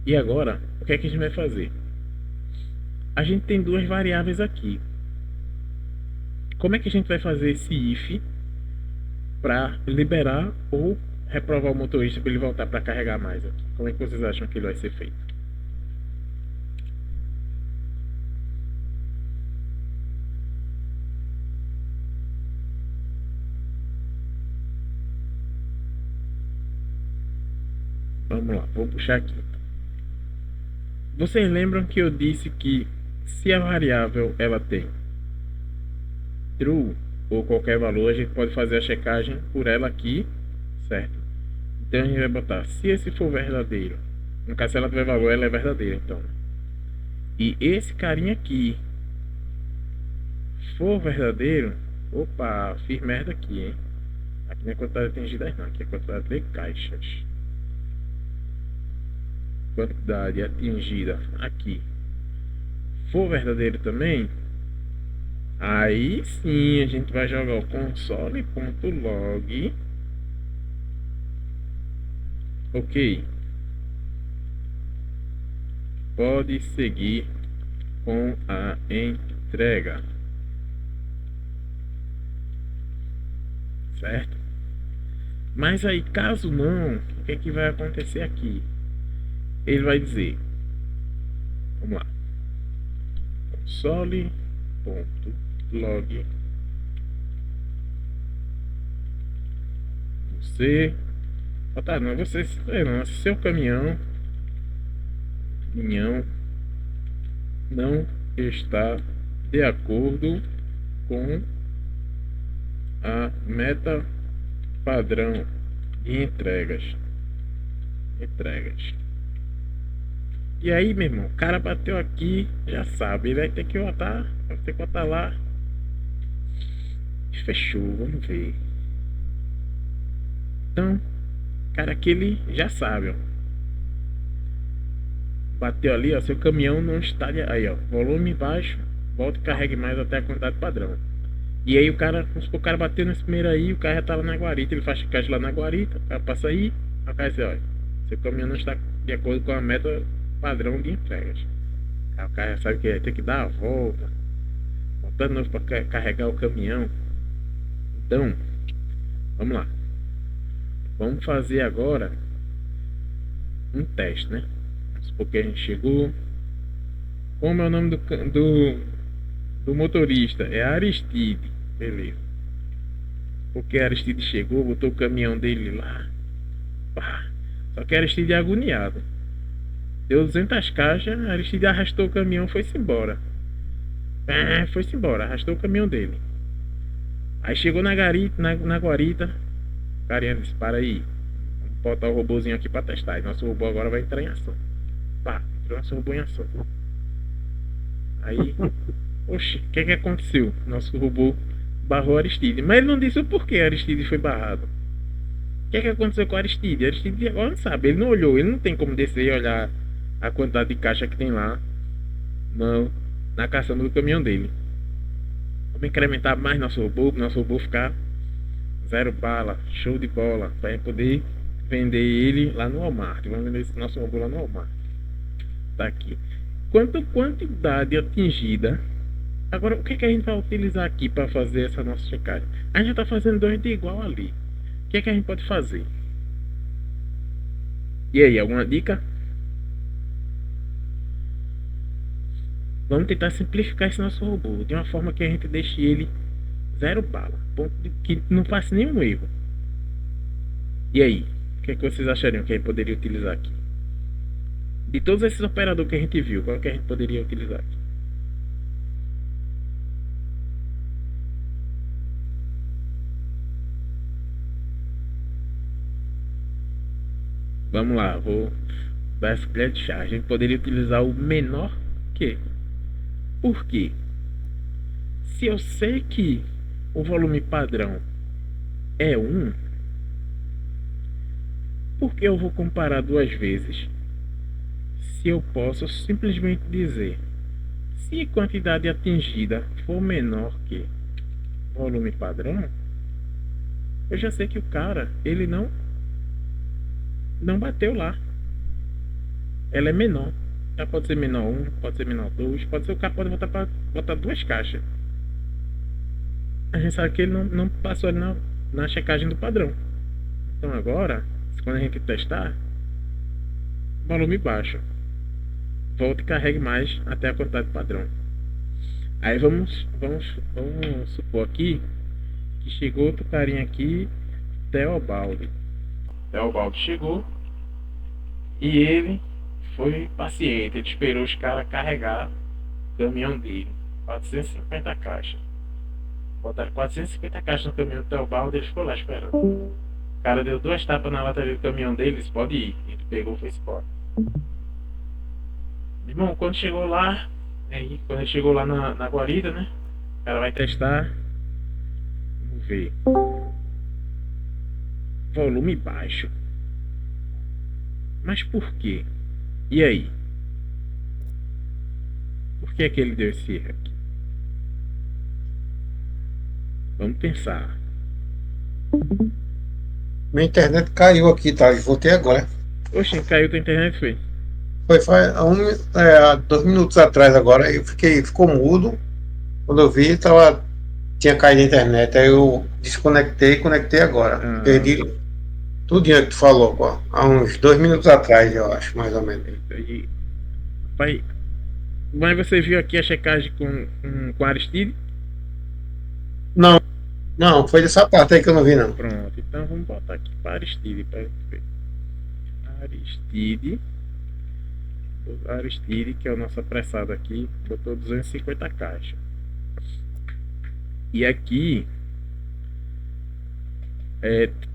E agora, o que é que a gente vai fazer? A gente tem duas variáveis aqui. Como é que a gente vai fazer esse if para liberar ou reprovar o motorista para ele voltar para carregar mais aqui? Como é que vocês acham que ele vai ser feito? Vamos lá, vou puxar aqui. Vocês lembram que eu disse que se a variável ela tem true ou qualquer valor, a gente pode fazer a checagem por ela aqui, certo? Então a gente vai botar, se esse for verdadeiro, no caso se ela tiver valor, ela é verdadeira, então. E esse carinha aqui for verdadeiro, opa, fiz merda aqui, hein? Aqui não é quantidade atingida não, aqui é quantidade de caixas. Quantidade atingida aqui for verdadeiro também, aí sim a gente vai jogar o console.log. Ok, pode seguir com a entrega, certo? Mas aí caso não, o que é que vai acontecer aqui? Ele vai dizer, vamos lá, console.log você, tá, não, você não, seu caminhão caminhão não está de acordo com a meta padrão de entregas. E aí, meu irmão, o cara bateu aqui, já sabe, ele vai ter que botar lá. Fechou, vamos ver. Então, cara, aqui ele já sabe, ó. Bateu ali, ó, seu caminhão não está de... Aí, ó, volume baixo, volta e carregue mais até a quantidade padrão. E aí o cara bateu nesse primeiro aí, o cara já tava na guarita, ele faz checagem lá na guarita, o cara passa aí o cara diz, olha, seu caminhão não está de acordo com a meta padrão de entregas. Aí o cara já sabe que vai ter que dar a volta, voltar de novo para carregar o caminhão. Então, vamos lá. Vamos fazer agora um teste, né? Porque a gente chegou. Como é o nome do motorista? É Aristide. Beleza. Porque Aristide chegou, botou o caminhão dele lá. Pá. Só que Aristide é agoniado. Deu 200 caixas, Aristide arrastou o caminhão e foi-se embora. Foi-se embora, arrastou o caminhão dele. Aí chegou na guarita. O carinha disse, para aí. Vamos botar o robôzinho aqui para testar. E nosso robô agora vai entrar em ação. Pá, entrou nosso robô em ação. Aí, oxe, o que aconteceu? Nosso robô barrou Aristide. Mas ele não disse o porquê Aristide foi barrado. O que aconteceu com Aristide? Aristide agora não sabe, ele não olhou, ele não tem como descer e olhar a quantidade de caixa que tem lá na caçamba do caminhão dele. Vamos incrementar mais nosso robô ficar 0 bala, show de bola, para poder vender ele lá no Walmart. Vamos vender esse nosso robô lá no Walmart. Tá aqui. Quanto quantidade atingida. Agora, o que a gente vai utilizar aqui para fazer essa nossa checagem? A gente já está fazendo 2 de igual ali. O que a gente pode fazer? E aí, alguma dica? Vamos tentar simplificar esse nosso robô de uma forma que a gente deixe ele 0 bala, ponto de que não faça nenhum erro. E aí, o que vocês achariam que a gente poderia utilizar aqui? De todos esses operadores que a gente viu, qual que a gente poderia utilizar aqui? Vamos lá, vou dar essa colher de chá. A gente poderia utilizar o menor que. Por quê? Se eu sei que o volume padrão é 1, por que eu vou comparar 2 vezes? Se eu posso simplesmente dizer, se a quantidade atingida for menor que volume padrão, eu já sei que o cara, ele não bateu lá. Ela é menor. Ela pode ser menor 1, pode ser menor 2, pode ser o cara pode botar 2 caixas. A gente sabe que ele não passou ali na checagem do padrão. Então agora, quando a gente testar, volume baixo, volta e carregue mais até a quantidade padrão. Aí vamos supor aqui que chegou outro carinha aqui, Teobaldo chegou e ele foi paciente, ele esperou os caras carregar o caminhão dele, 450 caixas. Botaram 450 caixas no caminhão do Teobaldo e ele ficou lá esperando. O cara deu 2 tapas na lateral do caminhão dele, disse, pode ir. Ele pegou e foi embora. Irmão, quando chegou lá, quando ele chegou lá na guarida, né? O cara vai testar. Vamos ver. Volume baixo. Mas por quê? E aí? Por que é que ele deu esse erro aqui? Vamos pensar. Minha internet caiu aqui, tá? Eu voltei agora. Oxe, caiu tua internet, foi? Foi há 2 minutos atrás agora. Ficou mudo. Quando eu vi, tinha caído a internet. Aí eu desconectei e conectei agora. Perdi tudinho que tu falou, há uns 2 minutos atrás, eu acho, mais ou menos. Pai, mas você viu aqui a checagem com Aristide? Não, foi dessa parte aí que eu não vi, não. Pronto, então vamos botar aqui para Aristide, para ver. Aristide O Aristide, que é o nosso apressado aqui, botou 250 caixas. E aqui,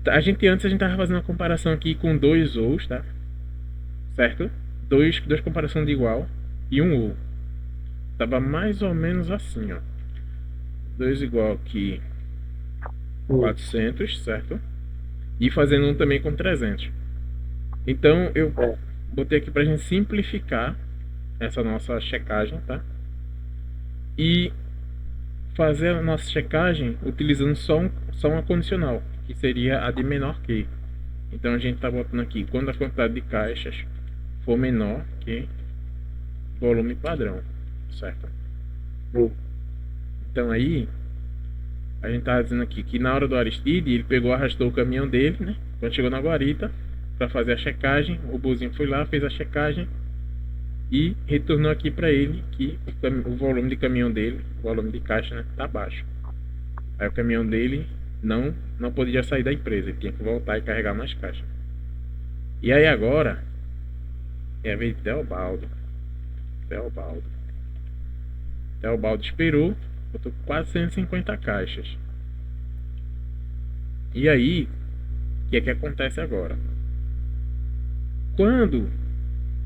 a gente antes tava fazendo uma comparação aqui com dois O's, tá? Certo? Duas comparações de igual e um O. Tava mais ou menos assim, ó. 2 igual aqui 400, certo? E fazendo um também com 300. Então eu botei aqui pra gente simplificar essa nossa checagem, tá? E fazer a nossa checagem utilizando só uma condicional, que seria a de menor que. Então a gente tá botando aqui quando a quantidade de caixas for menor que volume padrão, certo? Então aí a gente tá dizendo aqui que na hora do Aristide ele pegou, arrastou o caminhão dele, né? Quando chegou na guarita para fazer a checagem, o Buzinho foi lá, fez a checagem e retornou aqui para ele que o volume de caminhão dele, o volume de caixa, né, tá baixo. Aí o caminhão dele não podia sair da empresa, ele tinha que voltar e carregar mais caixas. E aí agora é a vez de Teobaldo. Teobaldo esperou, botou 450 caixas. E aí, o que é que acontece agora? Quando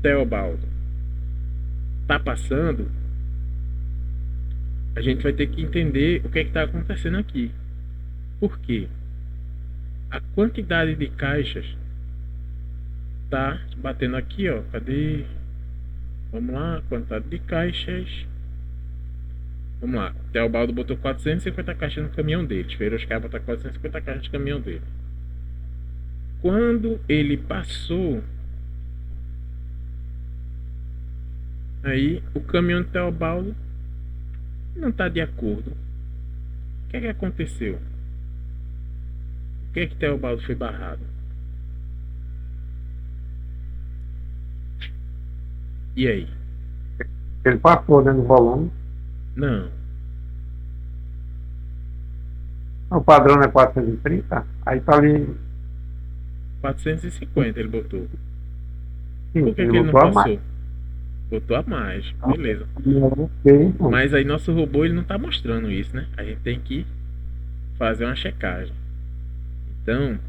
Teobaldo tá passando, a gente vai ter que entender o que é que tá acontecendo aqui. Por quê? A quantidade de caixas tá batendo aqui, ó. Cadê? Vamos lá, quantidade de caixas. Vamos lá. Teobaldo botou 450 caixas no caminhão dele. Esperou os caras botar 450 caixas no caminhão dele. Quando ele passou, aí o caminhão de Teobaldo não está de acordo. O que é que aconteceu? O que é que Teobaldo foi barrado? E aí? Ele passou dentro do volume. Não. O padrão é 430. Aí tá ali. 450 ele botou. Sim, Por que ele não botou a passou? Botou a mais. Beleza. mais. Mas aí nosso robô ele não tá mostrando isso, né? A gente tem que fazer uma checagem. Então,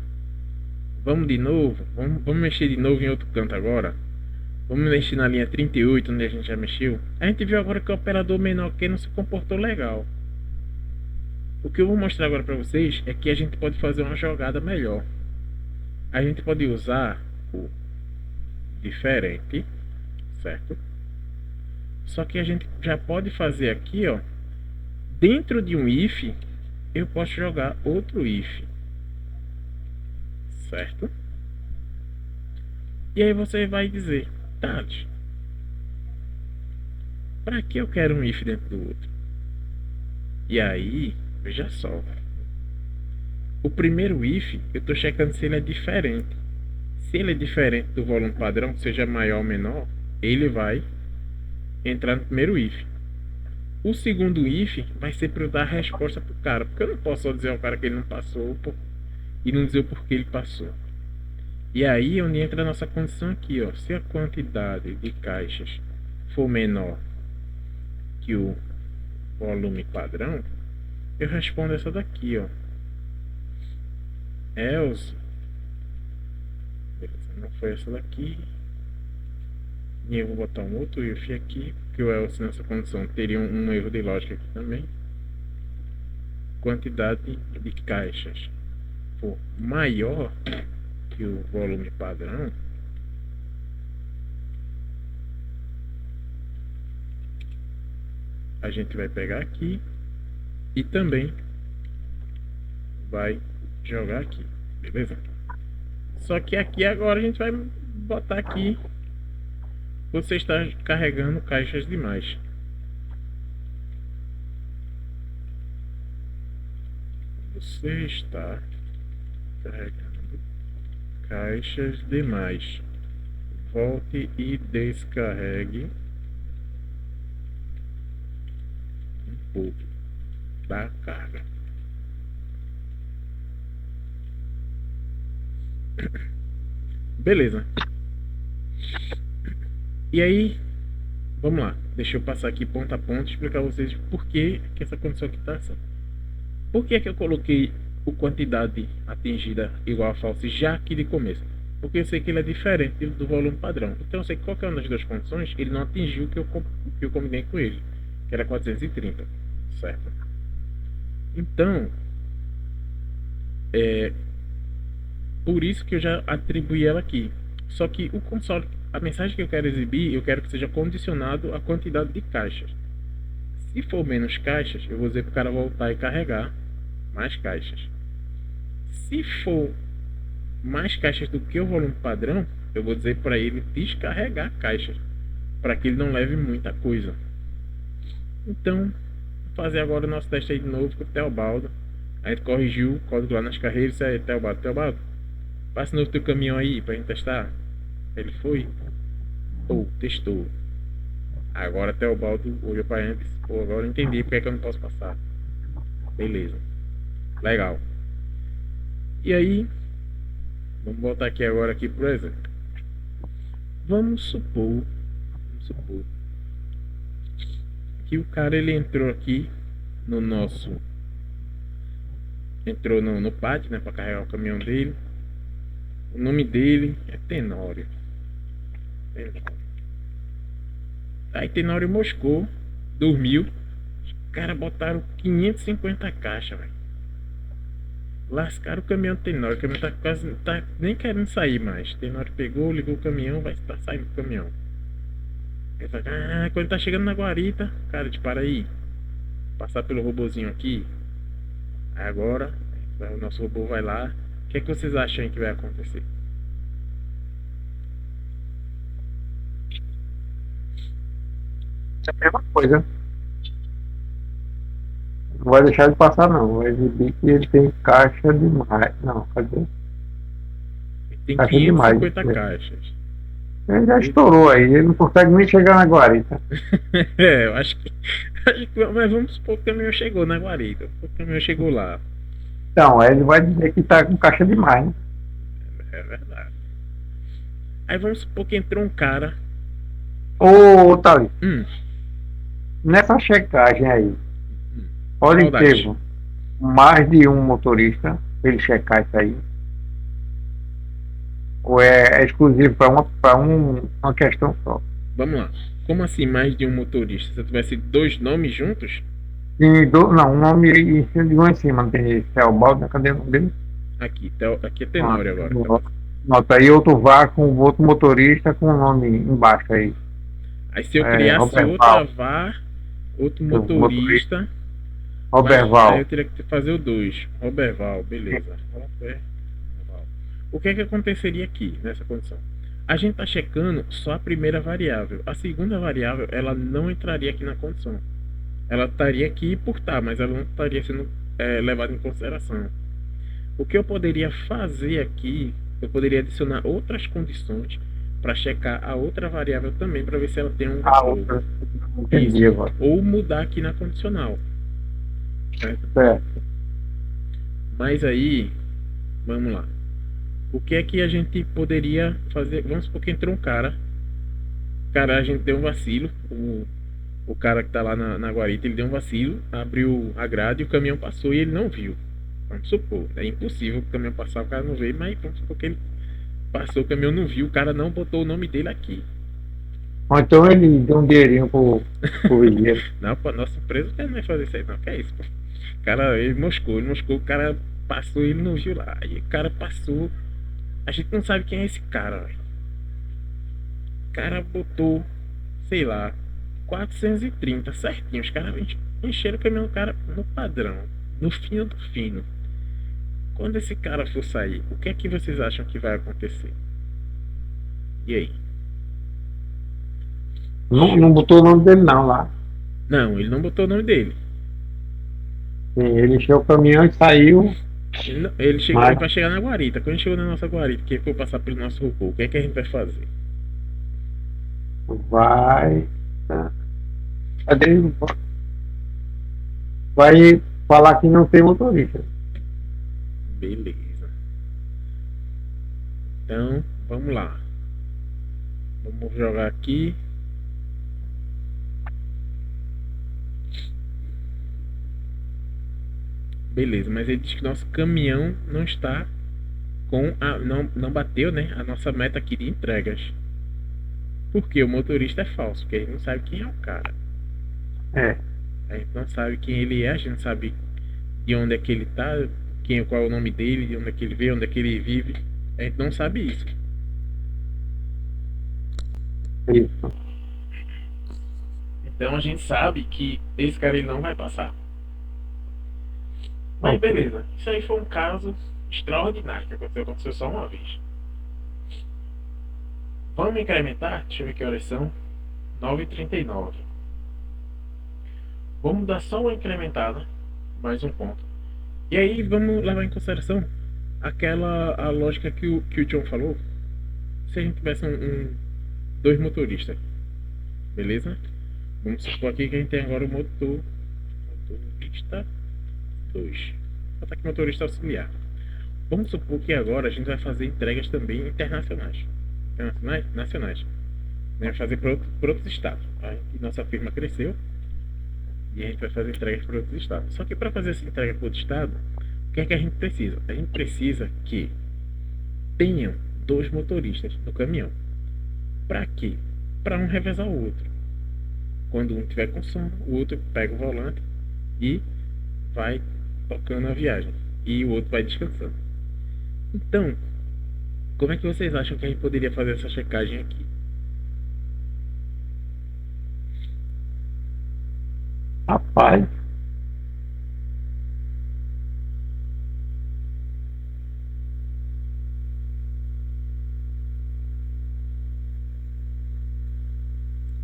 vamos de novo. Vamos mexer de novo em outro canto agora. Vamos mexer na linha 38, onde a gente já mexeu. A gente viu agora que o operador menor que não se comportou legal. O que eu vou mostrar agora para vocês é que a gente pode fazer uma jogada melhor. A gente pode usar o diferente, certo? Só que a gente já pode fazer aqui, ó, dentro de um if, eu posso jogar outro if, certo? E aí você vai dizer, Tati, para que eu quero um if dentro do outro? E aí, veja só, o primeiro if, eu estou checando se ele é diferente. Se ele é diferente do volume padrão, seja maior ou menor, ele vai entrar no primeiro if. O segundo if vai ser para eu dar a resposta pro cara, porque eu não posso só dizer ao cara que ele não passou e não dizer o porquê ele passou. E aí é onde entra a nossa condição aqui, ó. Se a quantidade de caixas for menor que o volume padrão, eu respondo essa daqui, ó. Else, beleza, não foi essa daqui. E eu vou botar um outro if aqui, porque o else nessa condição teria um erro de lógica aqui também. Quantidade de caixas for maior que o volume padrão, a gente vai pegar aqui e também vai jogar aqui, beleza? Só que aqui agora a gente vai botar aqui: você está carregando caixas demais. Você está carregando caixas demais. Volte e descarregue um pouco da carga. Beleza. E aí, vamos lá. Deixa eu passar aqui ponto a ponto e explicar a vocês por que essa condição aqui está assim. Por que eu coloquei o quantidade atingida igual a false já aqui de começo? Porque eu sei que ele é diferente do volume padrão. Então eu sei que qualquer uma das duas condições ele não atingiu o que eu combinei com ele, que era 430, certo? Então, por isso que eu já atribuí ela aqui. Só que o console, a mensagem que eu quero exibir, eu quero que seja condicionado à quantidade de caixas. Se for menos caixas, eu vou dizer para o cara voltar e carregar mais caixas. Se for mais caixas do que o volume padrão, eu vou dizer para ele descarregar caixas, para que ele não leve muita coisa. Então, vou fazer agora o nosso teste aí de novo com o Teobaldo. A gente corrigiu o código lá nas carreiras. Isso aí, Teobaldo, passa no teu caminhão aí pra gente testar. Ele foi? Testou. Agora Teobaldo olhou pra gente e disse, agora eu entendi porque é que eu não posso passar. Beleza. Legal. E aí, vamos voltar aqui agora aqui pro exemplo. Vamos supor que o cara ele entrou aqui no nosso... Entrou no pátio, né, para carregar o caminhão dele. O nome dele é Tenório. Aí Tenório moscou, dormiu. Os caras botaram 550 caixas, velho. Lascaram o caminhão do Tenório. O caminhão tá quase nem querendo sair mais. Tenório pegou, ligou o caminhão, vai estar saindo do caminhão. Ele fala, quando tá chegando na guarita, cara, para aí. Passar pelo robozinho aqui. Agora, o nosso robô vai lá. O que é que vocês acham que vai acontecer? É a mesma coisa. Não vai deixar de passar, não. Vai exibir que ele tem caixa demais. Não, cadê? Ele tem Caixa 550 demais. caixas. Ele já estourou aí. Ele não consegue nem chegar na guarita. Eu acho que. Mas vamos supor que o caminhão chegou na guarita. O caminhão chegou lá. Então, ele vai dizer que tá com caixa demais, né? É verdade. Aí vamos supor que entrou um cara. Ô, Thalys, Hum. nessa checagem aí, pode Saudade. ter mais de um motorista pra ele checar isso aí? Ou é exclusivo para uma questão só? Vamos lá. Como assim mais de um motorista? Se eu tivesse dois nomes juntos? Não, um nome em cima de um em cima, não tem esse Teobaldo, né? Cadê o nome dele? Aqui é Tenório agora. Nota aí outro VAR com outro motorista com o nome embaixo aí. Aí se eu criasse outra VAR, outro motorista. Roberval. Aí eu teria que fazer o 2. Roberval, beleza. Roberval. O que é que aconteceria aqui nessa condição? A gente está checando só a primeira variável. A segunda variável ela não entraria aqui na condição. Ela estaria aqui por estar, mas ela não estaria sendo levada em consideração. O que eu poderia fazer aqui, eu poderia adicionar outras condições para checar a outra variável também, para ver se ela tem um outra. Entendi agora. ou mudar aqui na condicional. Certo? Certo. Mas aí, vamos lá. O que é que a gente poderia fazer? Vamos supor que entrou um cara. Cara, a gente deu um vacilo. O cara que tá lá na guarita, ele deu um vacilo, abriu a grade e o caminhão passou e ele não viu. Vamos supor. É impossível o caminhão passar, o cara não veio, mas vamos supor que ele passou, o caminhão não viu, o cara não botou o nome dele aqui. Ou então ele deu um dinheirinho pro vigia. Não, pra nossa empresa não vai fazer isso aí não. Que é isso, pô? O cara, ele moscou, o cara passou e ele não viu lá. Aí o cara passou. A gente não sabe quem é esse cara, velho. O cara botou, sei lá, 430 certinho. Os caras encheram o caminhão do cara no padrão, no fino do fino. Quando esse cara for sair, o que é que vocês acham que vai acontecer? E aí? Não botou o nome dele não lá. Não, ele não botou o nome dele. Sim, ele encheu o caminhão e saiu. Ele chegou para chegar na guarita. Quando ele chegou na nossa guarita, que for passar pelo nosso robô, o que é que a gente vai fazer? Vai falar que não tem motorista. Beleza. Então, vamos lá. Vamos jogar aqui. Beleza, mas ele diz que nosso caminhão não está com a. Não bateu, né? A nossa meta aqui de entregas. Porque o motorista é falso, porque a gente não sabe quem é o cara. É. A gente não sabe quem ele é, a gente não sabe de onde é que ele tá, qual é o nome dele, de onde é que ele veio, onde é que ele vive. A gente não sabe isso. Isso. Então a gente sabe que esse cara ele não vai passar. Mas beleza, isso aí foi um caso extraordinário que aconteceu só uma vez. Vamos incrementar? Deixa eu ver que horas são. 9h39. Vamos dar só uma incrementada, mais um ponto. E aí vamos levar em consideração a lógica que o John falou. Se a gente tivesse dois motoristas, beleza? Vamos supor aqui que a gente tem agora o motorista 2. Vou botar aqui motorista auxiliar. Vamos supor que agora a gente vai fazer entregas também internacionais. Nacionais. A gente vai fazer para outros estados. Nossa firma cresceu e a gente vai fazer entregas para outros estados. Só que para fazer essa entrega para outro estado, o que é que a gente precisa? A gente precisa que tenham dois motoristas no caminhão. Para quê? Para um revezar o outro. Quando um tiver com sono, o outro pega o volante e vai tocando a viagem. E o outro vai descansando. Então, como é que vocês acham que a gente poderia fazer essa checagem aqui? Rapaz.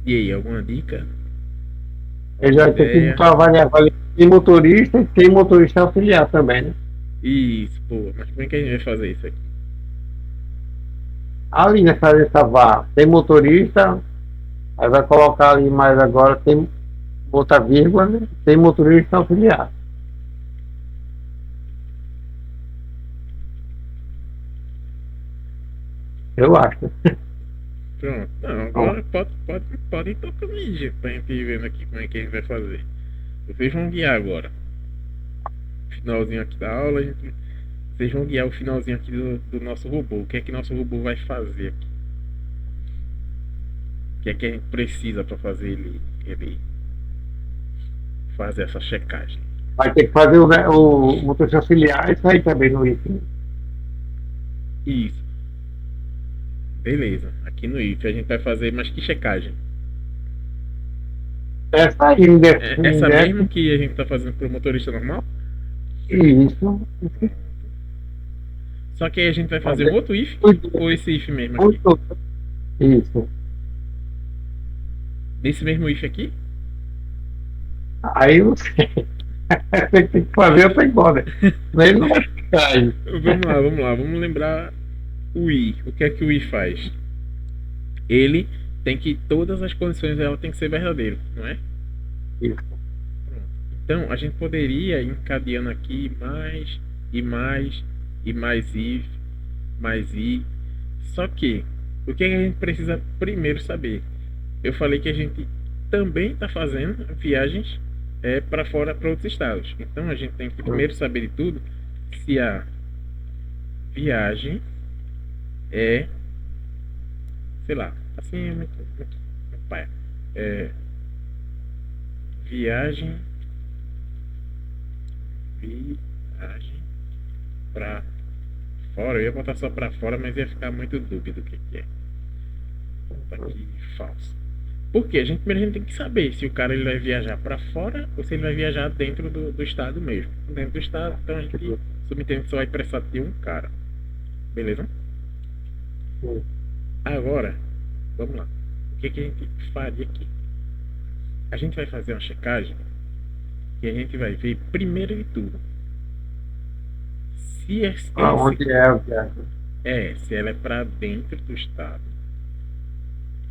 E aí, alguma dica? Eu já tenho que avaliar tem motorista e tem motorista auxiliar também, né? Isso, pô. Mas como é que a gente vai fazer isso aqui? Ali nessa VAR tem motorista, aí vai colocar ali mais agora, tem outra vírgula, né? Tem motorista auxiliar. Eu acho. Pronto. Não, agora pode ir tocando aí, gente, pra gente ir vendo aqui como é que a gente vai fazer. Vocês vão guiar agora. Finalzinho aqui da aula, vocês vão guiar o finalzinho aqui do nosso robô. O que é que nosso robô vai fazer aqui? O que é que a gente precisa para fazer ele fazer essa checagem? Vai ter que fazer o motorista auxiliar, isso aí também no item. Isso. Beleza. Aqui no IF a gente vai fazer, mas que checagem? Essa aí, essa mesmo que a gente tá fazendo pro motorista normal? Isso. Só que aí a gente vai fazer outro IF ou esse IF mesmo aqui? Isso. Desse mesmo IF aqui? Aí você tem que fazer outra igual, né? Ele não vai ficar aí. Vamos lá. Vamos lembrar o I. O que é que o I faz? Ele tem que todas as condições dela tem que ser verdadeiro, não é? Isso. Então a gente poderia ir encadeando aqui mais if, mais i. Só que o que a gente precisa primeiro saber? Eu falei que a gente também está fazendo viagens para fora, para outros estados. Então a gente tem que primeiro saber de tudo se a viagem é, sei lá, assim é muito paia. Viagem para fora. Eu ia botar só para fora, mas ia ficar muito dúbio do que é. Tá aqui falso. Porque primeiro a gente tem que saber se o cara ele vai viajar para fora ou se ele vai viajar dentro do estado mesmo. Dentro do estado, então a gente subentende que só vai precisar ter um cara. Beleza? Agora, vamos lá. O que a gente faria aqui? A gente vai fazer uma checagem e a gente vai ver primeiro de tudo se aonde é a viagem? Se ela é para dentro do estado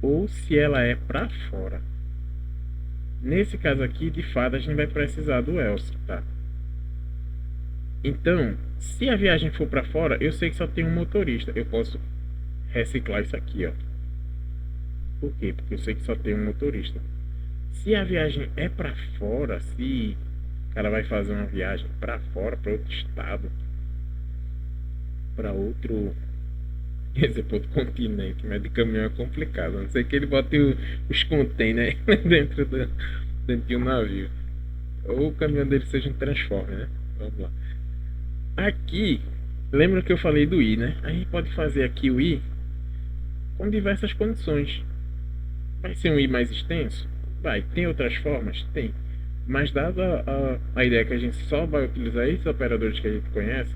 ou se ela é para fora. Nesse caso aqui, de fato, a gente vai precisar do else, tá? Então, se a viagem for para fora, eu sei que só tem um motorista. Eu posso reciclar isso aqui, ó. Por quê? Porque eu sei que só tem um motorista. Se a viagem é para fora, se o cara vai fazer uma viagem para fora, para outro estado, para outro, quer dizer, para outro continente, mas de caminhão é complicado. A não ser que ele bote os containers dentro de um navio. Ou o caminhão dele seja um transformer, né? Vamos lá. Aqui, lembra que eu falei do I, né? A gente pode fazer aqui o I com diversas condições. Vai ser um I mais extenso? Vai. Tem outras formas? Tem. Mas dada a ideia que a gente só vai utilizar esses operadores que a gente conhece,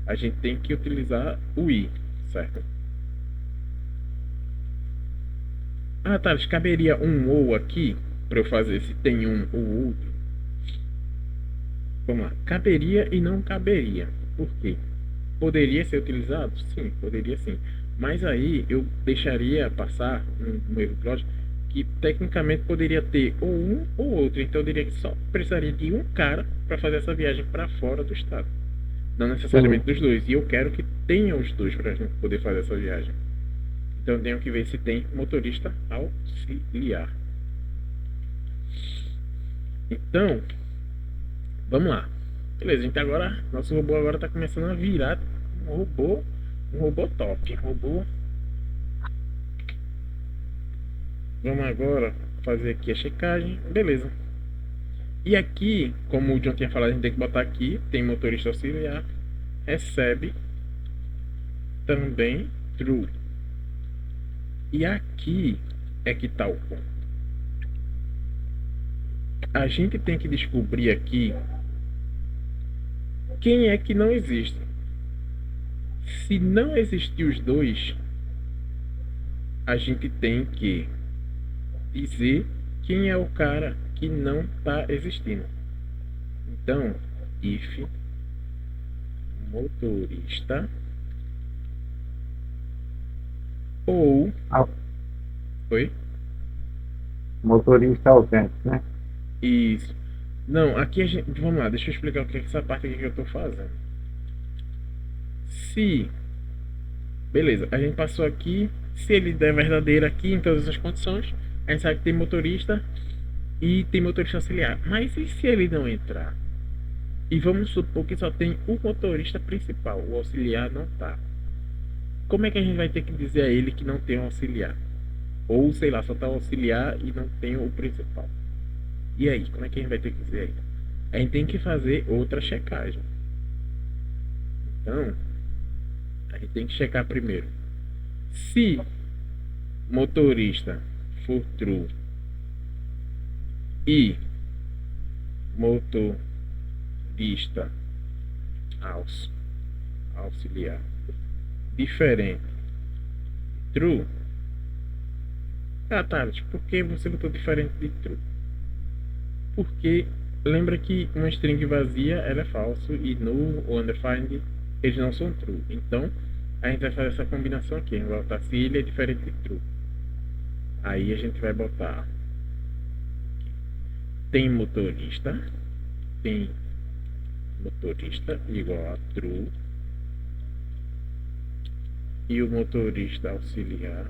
a gente tem que utilizar o I, certo? Ah, tá. Caberia um ou aqui para eu fazer se tem um ou outro. Vamos lá. Caberia e não caberia. Por quê? Poderia ser utilizado? Sim, poderia sim. Mas aí eu deixaria passar um erro de lógica que tecnicamente poderia ter ou um ou outro. Então eu diria que só precisaria de um cara para fazer essa viagem para fora do estado. Não necessariamente dos dois. E eu quero que tenha os dois para a gente poder fazer essa viagem. Então eu tenho que ver se tem motorista auxiliar. Então, vamos lá. Beleza, gente, agora nosso robô agora está começando a virar um robô top, um robô. Vamos agora fazer aqui a checagem, beleza. E aqui, como o John tinha falado, a gente tem que botar aqui, tem motorista auxiliar, recebe também true. E aqui é que está o ponto. A gente tem que descobrir aqui quem é que não existe. Se não existir os dois, a gente tem que dizer quem é o cara que não está existindo. Então, if motorista ou oi? Motorista ausente, né? Isso. Não, aqui a gente. Vamos lá, deixa eu explicar o que é essa parte aqui que eu estou fazendo. Se. Beleza, a gente passou aqui. Se ele der verdadeiro aqui em todas as condições, a gente sabe que tem motorista e tem motorista auxiliar. Mas e se ele não entrar? E vamos supor que só tem o motorista principal, o auxiliar não tá. Como é que a gente vai ter que dizer a ele que não tem um auxiliar? Ou sei lá, só tá o auxiliar e não tem o principal. E aí, como é que a gente vai ter que dizer aí? A gente tem que fazer outra checagem. Então, a gente tem que checar primeiro. Se motorista for true e motorista auxiliar diferente true. Ah, Thales, por que você botou diferente de true? Porque lembra que uma string vazia ela é falso e null ou undefined eles não são true. Então a gente vai fazer essa combinação aqui. A gente vai botar se ele é diferente de true. Aí a gente vai botar tem motorista igual a true e o motorista auxiliar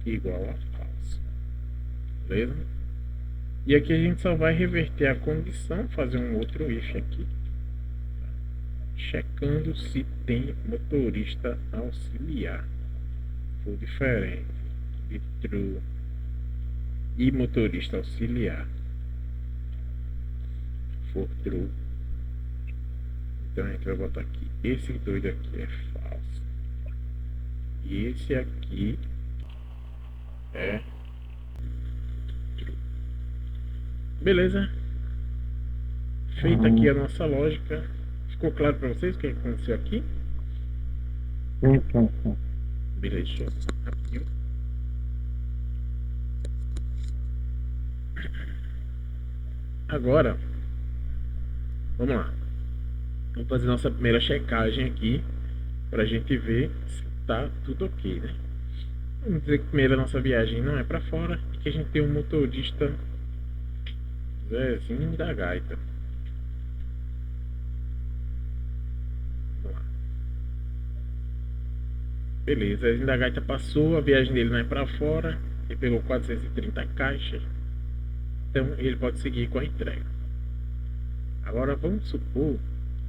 igual a falso. Beleza? E aqui a gente só vai reverter a condição, fazer um outro if aqui, checando se tem motorista auxiliar for diferente de true e motorista auxiliar for true. Então a gente vai botar aqui, esse doido aqui é falso e esse aqui é true. Beleza? Feita aqui a nossa lógica. Ficou claro para vocês o que aconteceu aqui? Sim, sim, sim. Beleza, deixa eu rapidinho. Agora, vamos lá. Vamos fazer nossa primeira checagem aqui para a gente ver se tá tudo ok, né? Vamos dizer que primeiro a nossa viagem não é para fora e que a gente tem um motorista Zezinho da gaita. Vamos lá. Beleza, a da gaita passou, a viagem dele não é pra fora. Ele pegou 430 caixas. Então ele pode seguir com a entrega. Agora vamos supor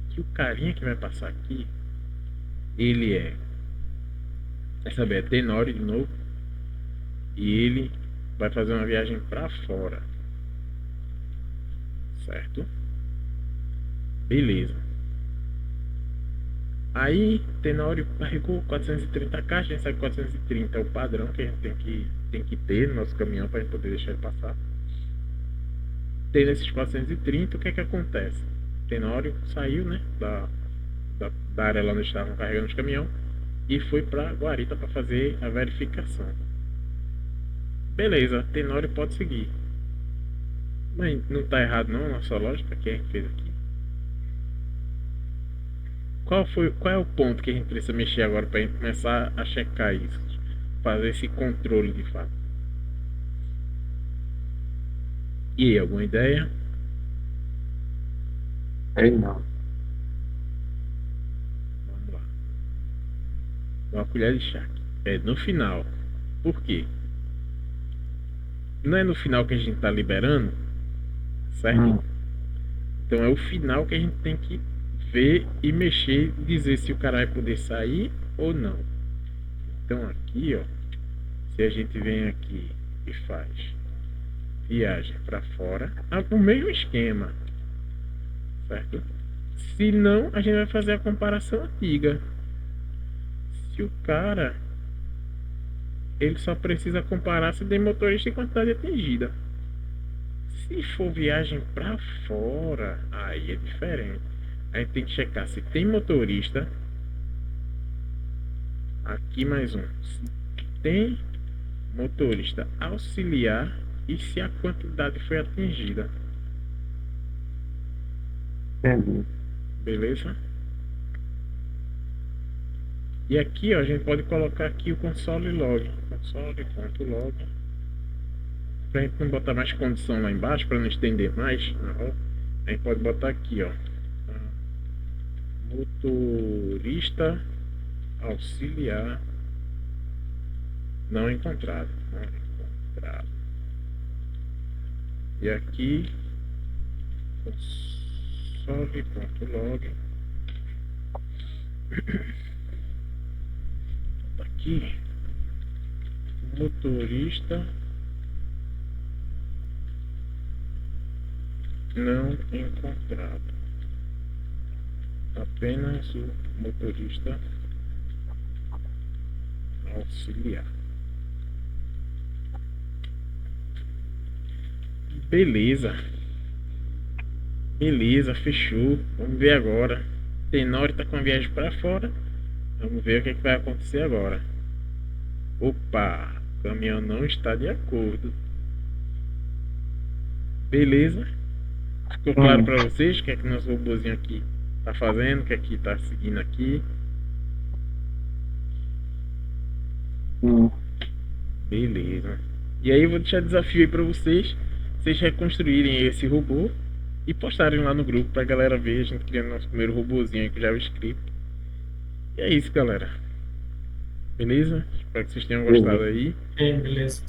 que o carinha que vai passar aqui, ele quer saber, é Tenório de novo. E ele vai fazer uma viagem pra fora. Certo? Beleza. Aí Tenório carregou 430 caixas. A gente sabe que 430 é o padrão que a gente tem que ter no nosso caminhão para poder deixar ele passar. Tendo esses 430, o que é que acontece? Tenório saiu, né, da área lá onde estavam carregando os caminhões e foi para Guarita para fazer a verificação. Beleza, Tenório pode seguir. Mas não está errado não a nossa lógica que a gente fez aqui. Qual é o ponto que a gente precisa mexer agora para a gente começar a checar isso? Fazer esse controle de fato. E aí, alguma ideia? Não. Vamos lá. Uma colher de chá. É no final. Por quê? Não é no final que a gente está liberando, certo? Então é o final que a gente tem que ver e mexer, dizer se o cara vai poder sair ou não. Então aqui, ó, se a gente vem aqui e faz viagem para fora, o mesmo esquema, certo? Se não, a gente vai fazer a comparação antiga. Se o cara, ele só precisa comparar se tem motorista e quantidade atingida. Se for viagem para fora, aí é diferente. A gente tem que checar se tem motorista. Aqui mais um. Se tem motorista auxiliar e se a quantidade foi atingida. Entendi. Beleza? E aqui, ó, a gente pode colocar aqui o console log. Console.log. Pra gente não botar mais condição lá embaixo, para não estender mais, a gente pode botar aqui, ó, motorista auxiliar não encontrado. E aqui console.log. Aqui motorista não encontrado. Apenas o motorista auxiliar. Beleza. Beleza, fechou. Vamos ver agora. Tenório tá com a viagem para fora. Vamos ver o que vai acontecer agora. Opa, o caminhão não está de acordo. Beleza? Ficou claro para vocês o que é que nosso robôzinho aqui tá fazendo, o que é que tá seguindo aqui? Beleza. E aí eu vou deixar desafio aí para vocês reconstruírem esse robô e postarem lá no grupo pra galera ver a gente criando nosso primeiro robôzinho aí com JavaScript. E é isso, galera. Beleza? Espero que vocês tenham gostado aí. Beleza.